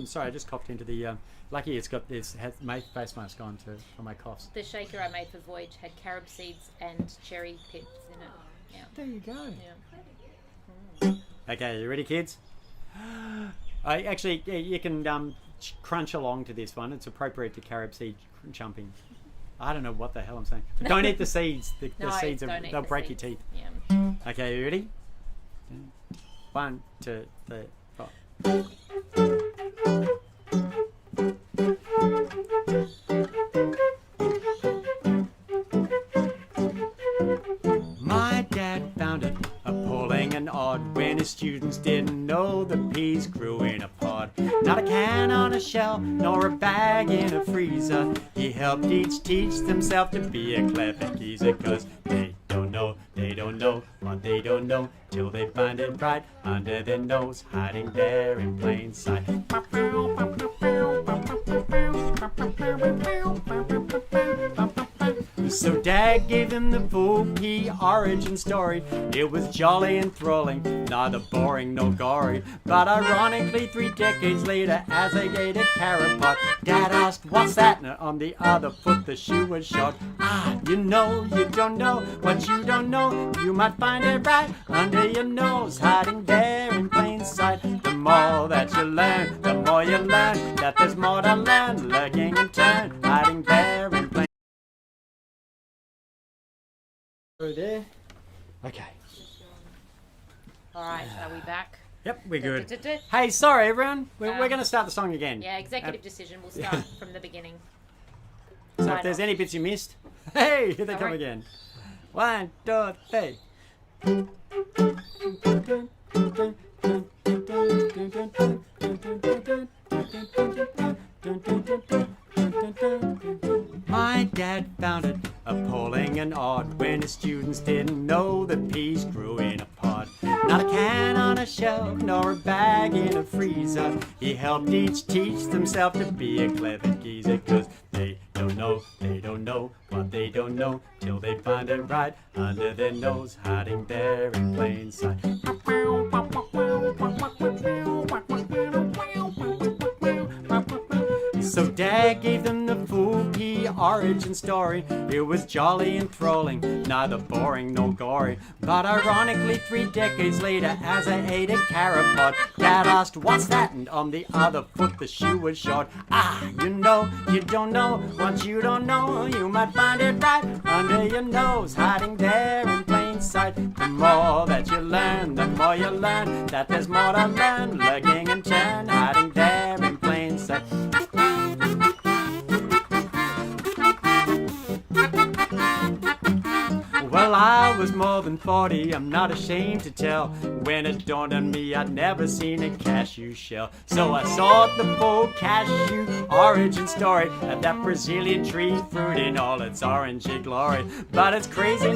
Sorry, I just coughed into the. Lucky it's got this my face mask on for my coughs. The shaker I made for Voyage had carob seeds and cherry pips in it. Yeah. There you go. Yeah. Okay, you ready, kids? I actually you can crunch along to this one. It's appropriate to carob seed jumping. I don't know what the hell I'm saying. But don't eat the seeds. The No, seeds don't eat they'll the break seeds. your teeth. Yeah. Okay, you ready? 1, 2, 3, 4. My dad found it appalling and odd when his students didn't know the peas grew in a pod. Not a can on a shelf, nor a bag in a freezer. He helped each teach themselves to be a clever geezer, 'cause they don't know what they don't know, till they find it right under their nose, hiding there in plain sight. So Dad gave them the full pea origin story. It was jolly and thrilling, neither boring nor gory. But ironically, 3 decades later, as I ate a carrot pot, Dad asked, "What's that?" And on the other foot, the shoe was shot. Ah, you don't know what you don't know. You might find it right under your nose, hiding there in plain sight. The more that you learn, the more you learn that there's more to learn, lurking in turn, hiding there in plain. Through there. Okay. All right. Are we back? Yep, we're good. Da-da-da-da. Hey, sorry everyone. We're Um, going to start the song again. Yeah. Executive decision. We'll start from the beginning. So Sign if there's off. any bits you missed, hey, here they come Sorry. again. 1, 2, 3. My dad found it appalling and odd when his students didn't know that peas grew in a pod. Not a can on a shelf, nor a bag in a freezer. He helped each teach themselves to be a clever geezer, 'cause they don't know what they don't know, till they find it right under their nose, hiding there in plain sight. So Dad gave them the full pea origin story. It was jolly and thrilling, neither boring nor gory. But ironically, 3 decades later, as I ate a carrot pod, Dad asked, "What's that?" And on the other foot, the shoe was short. Ah, you don't know what you don't know. You might find it right under your nose, hiding there in plain plain sight. The more that you learn, the more you learn that there's more to learn, lurking and turn, hiding there in plain sight. Well, I was more than 40, I'm not ashamed to tell. When it dawned on me, I'd never seen a cashew shell. So I sought the full cashew origin story of that Brazilian tree fruit in all its orangey glory. But it's crazy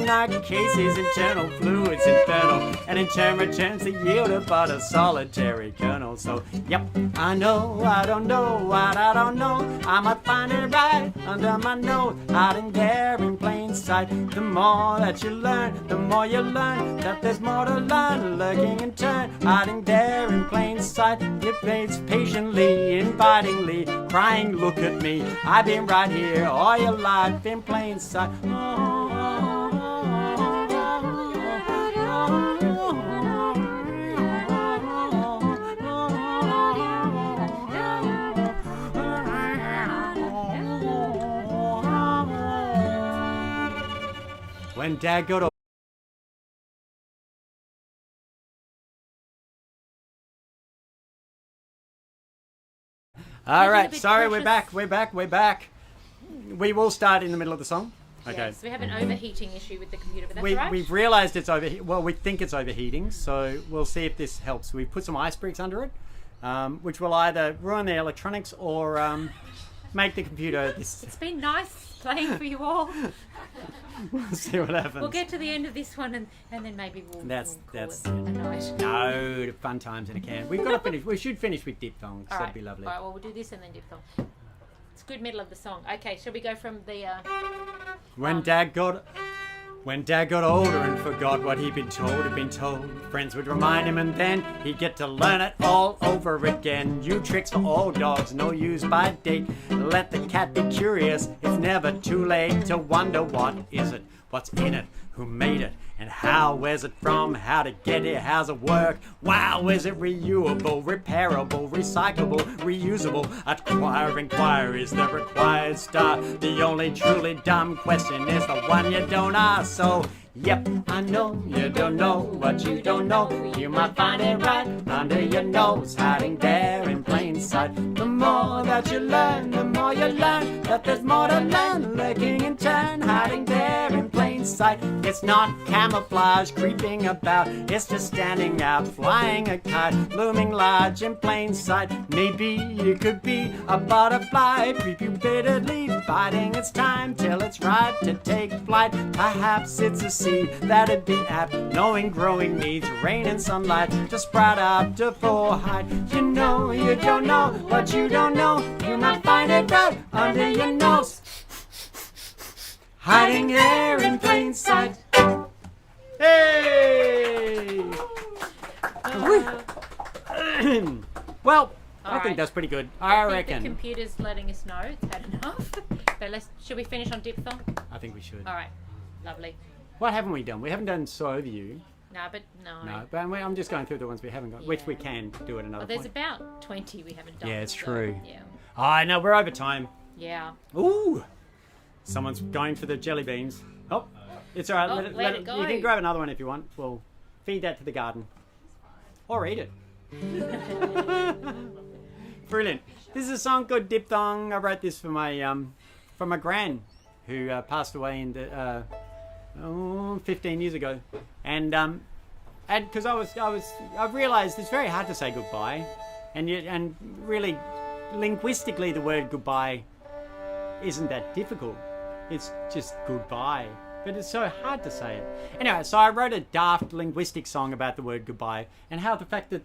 cases, internal fluids infernal, and in turn returns the yield of but a solitary kernel. So, yep, I know, I don't know what I don't know. I might find it right under my nose, hiding there in plain sight. The more that you learn, the more you learn that there's more to learn, lurking in turn, hiding there in plain sight. It waits patiently, invitingly, crying, look at me, I've been right here all your life in plain sight. When Dad got All right, sorry, we're back. We will start in the middle of the song. Okay. Yes, we have an overheating issue with the computer, but that's right. We've realised it's overheating. Well, we think it's overheating, so we'll see if this helps. We've put some ice bricks under it, which will either ruin the electronics or make the computer... It's been nice playing for you all. We'll see what happens. We'll get to the end of this one and then maybe we'll call it a night. No, the fun times in a can. We've got to finish. We should finish with diphthongs. All right. That'd be lovely. All right, well, we'll do this and then diphthong. It's a good middle of the song. Okay, shall we go from the... When Dad got older and forgot what he'd been told, friends would remind him and then he'd get to learn it all over again. New tricks for all dogs, no use by date. Let the cat be curious, it's never too late to wonder what is it, what's in it, who made it, and how, where's it from, how to get it, how's it work, wow, is it reusable, repairable, recyclable, reusable, acquire inquiries that required start. The only truly dumb question is the one you don't ask. So yep, I know you don't know what you don't know. You might find it right under your nose, hiding there in plain sight. The more that you learn, the more you learn that there's more to learn, lurking in turn, hiding there in plain sight. It's not camouflage creeping about, it's just standing out, flying a kite, looming large in plain sight. Maybe it could be a butterfly, prepubescently biding its time till it's right to take flight. Perhaps it's a seed that'd be apt, knowing growing needs rain and sunlight to sprout up to full height. You know you don't know what you don't know, you might find it right under your nose, hiding there in plain sight. Hey! Well, I think that's pretty good. I reckon. The computer's letting us know it's had enough. But should we finish on diphthong? I think we should. All right, lovely. What haven't we done? We haven't done So Overview. No, But I'm just going through the ones we haven't got, which we can do at another there's point. about 20 we haven't done. Yeah, it's so, true. Yeah. Oh, no, we're over time. Yeah. Ooh! Someone's going for the jelly beans. Oh, it's all right. Oh, let it it go. You can grab another one if you want. We'll feed that to the garden. Or eat it. Brilliant. This is a song called Diphthong. I wrote this for my gran, who passed away in 15 years ago, and because I've realised it's very hard to say goodbye, and really linguistically the word goodbye isn't that difficult. It's just goodbye, but it's so hard to say it. Anyway, so I wrote a daft linguistic song about the word goodbye and how the fact that,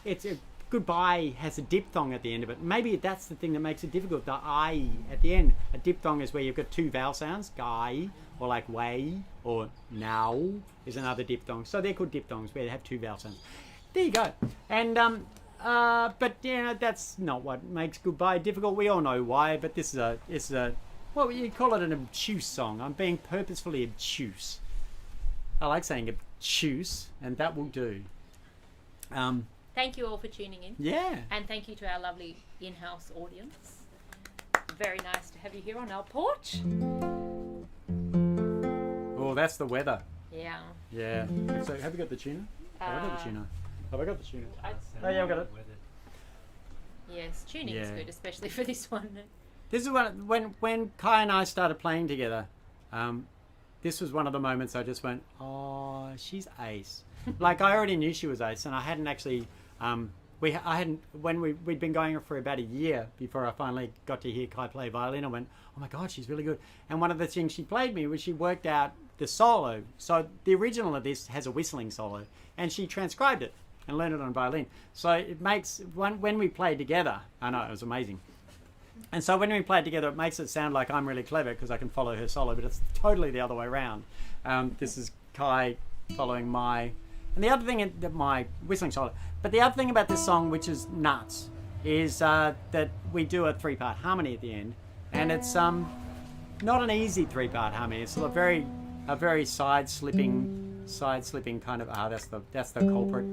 it's goodbye has a diphthong at the end of it. Maybe that's the thing that makes it difficult, the I at the end. A diphthong is where you've got two vowel sounds, guy, or like way, or now is another diphthong. So they're called diphthongs, where they have two vowel sounds. There you go. And, but, that's not what makes goodbye difficult. We all know why, but this is a well, you call it an obtuse song. I'm being purposefully obtuse. I like saying obtuse, and that will do. Thank you all for tuning in. Yeah. And thank you to our lovely in-house audience. Very nice to have you here on our porch. Oh, that's the weather. Yeah. Yeah. So have you got the tuner? Have I got the tuner? Have I got the tuner? Oh yeah, I've got it. Yes, tuning is Yeah. good, especially for this one. This is when Kai and I started playing together. This was one of the moments I just went, oh, she's ace. Like I already knew she was ace, and I hadn't actually. We'd been going for about a year before I finally got to hear Kai play violin. I went, oh my God, she's really good. And one of the things she played me was she worked out the solo. So the original of this has a whistling solo, and she transcribed it and learned it on violin. So it makes when we played together, I know it was amazing. And so when we played together, it makes it sound like I'm really clever because I can follow her solo, but it's totally the other way around. This is Kai following my, and the other thing, my whistling solo. But the other thing about this song, which is nuts, is that we do a 3-part harmony at the end, and it's not an easy 3-part harmony. It's a very side slipping kind of. That's the culprit.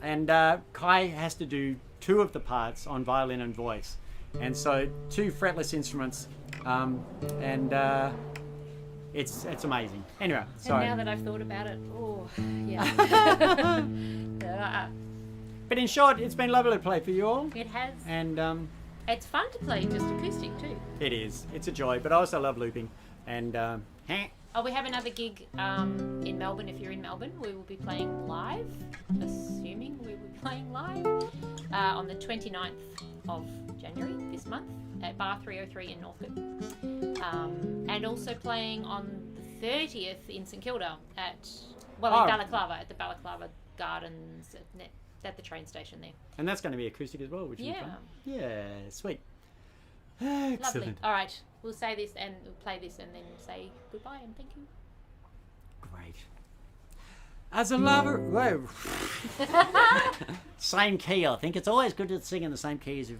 And Kai has to do 2 of the parts on violin and voice. And so 2 fretless instruments, and it's amazing. Anyway, sorry. And now that I've thought about it, oh, yeah. But in short, it's been lovely to play for you all. It has. And It's fun to play just acoustic too. it is. It's a joy, but I also love looping. And Oh, we have another gig in Melbourne. If you're in Melbourne, we will be playing live, assuming we will be playing live, on the 29th of January this month at Bar 303 in Northcote. And also playing on the 30th in St Kilda at Balaclava, at the Balaclava Gardens at the train station there. and that's going to be acoustic as well, which is fun. Yeah, sweet. Lovely. Excellent. All right, we'll say this and we'll play this and then say goodbye and thank you. Great. As a lover, whoa. Same key, I think. It's always good to sing in the same key as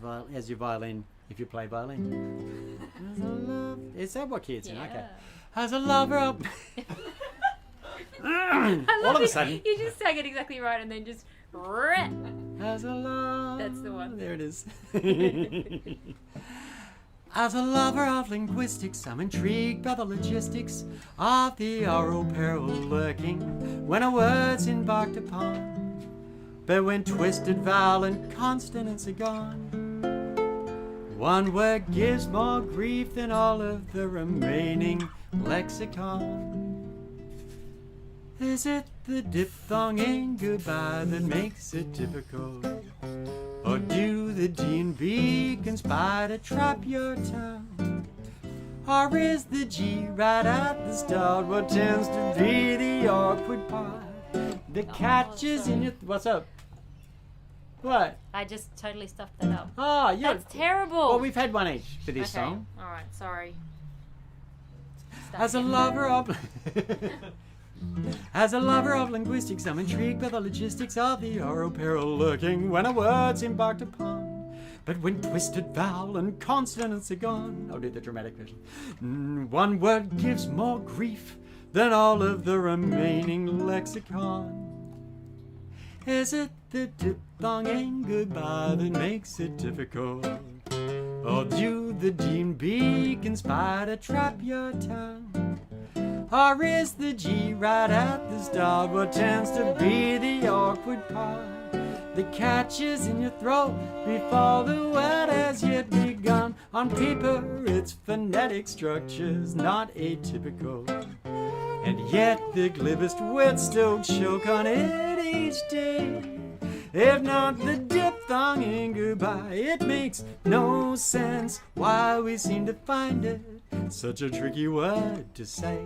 your violin, if you play violin. As a love, is that what key it's in? Yeah. Okay. As a lover of... all of a sudden. You just sang it exactly right and then just... As a love... That's the one. There it is. As a lover of linguistics, I'm intrigued by the logistics of the oral peril lurking when a word's embarked upon. But when twisted vowel and consonants are gone, one word gives more grief than all of the remaining lexicon. Is it the diphthong in goodbye that makes it difficult? Or do the D&B conspire to trap your tongue? Or is the G right at the start what tends to be the awkward part? The catches in your... What's up? What? I just totally stuffed that up. Oh, yeah. That's terrible. Well, we've had one each for this song. All right, sorry. Start As a again. lover of... As a lover of linguistics, I'm intrigued by the logistics of the oral peril lurking when a word's embarked upon. But when twisted vowel and consonants are gone, I'll do the dramatic version. One word gives more grief than all of the remaining lexicon. Is it the diphthong in goodbye that makes it difficult? Or do the D&B conspire to trap your tongue? Or is the G right at the start what tends to be the awkward part? The catches in your throat before the word has yet begun. On paper, its phonetic structure's not atypical, and yet the glibest wits still choke on it each day. If not the diphthong in goodbye, it makes no sense why we seem to find it such a tricky word to say.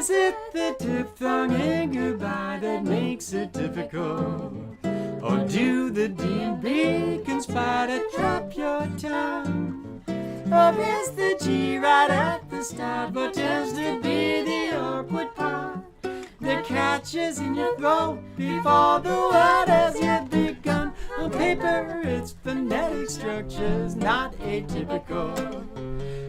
is it the diphthong in goodbye that makes it difficult? Or do the D&B conspire to trap your tongue? Or is the G right at the start what tends to be the awkward part that catches in your throat before the word has yet begun? On paper, its phonetic structure's not atypical,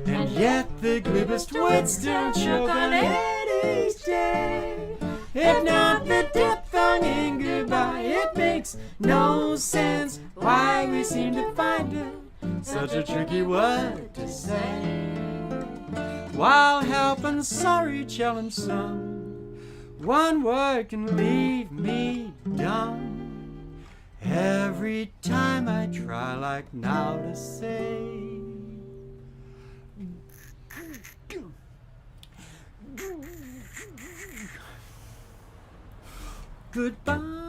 and yet the glibest wits don't choke on it each day. If not the diphthong in goodbye, it makes no sense why we seem to find it such a tricky word to say. While helping sorry challenge some, one word can leave me dumb. Every time I try like now to say goodbye.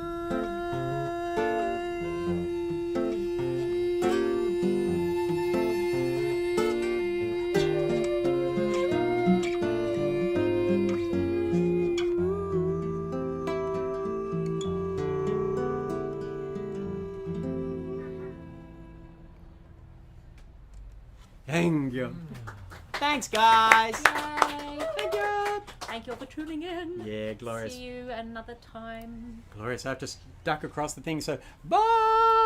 Thank you. Thanks, guys. Yay. Thank you. Thank you all for tuning in. Yeah, glorious. See you another time. Glorious. I have to duck across the thing, so bye.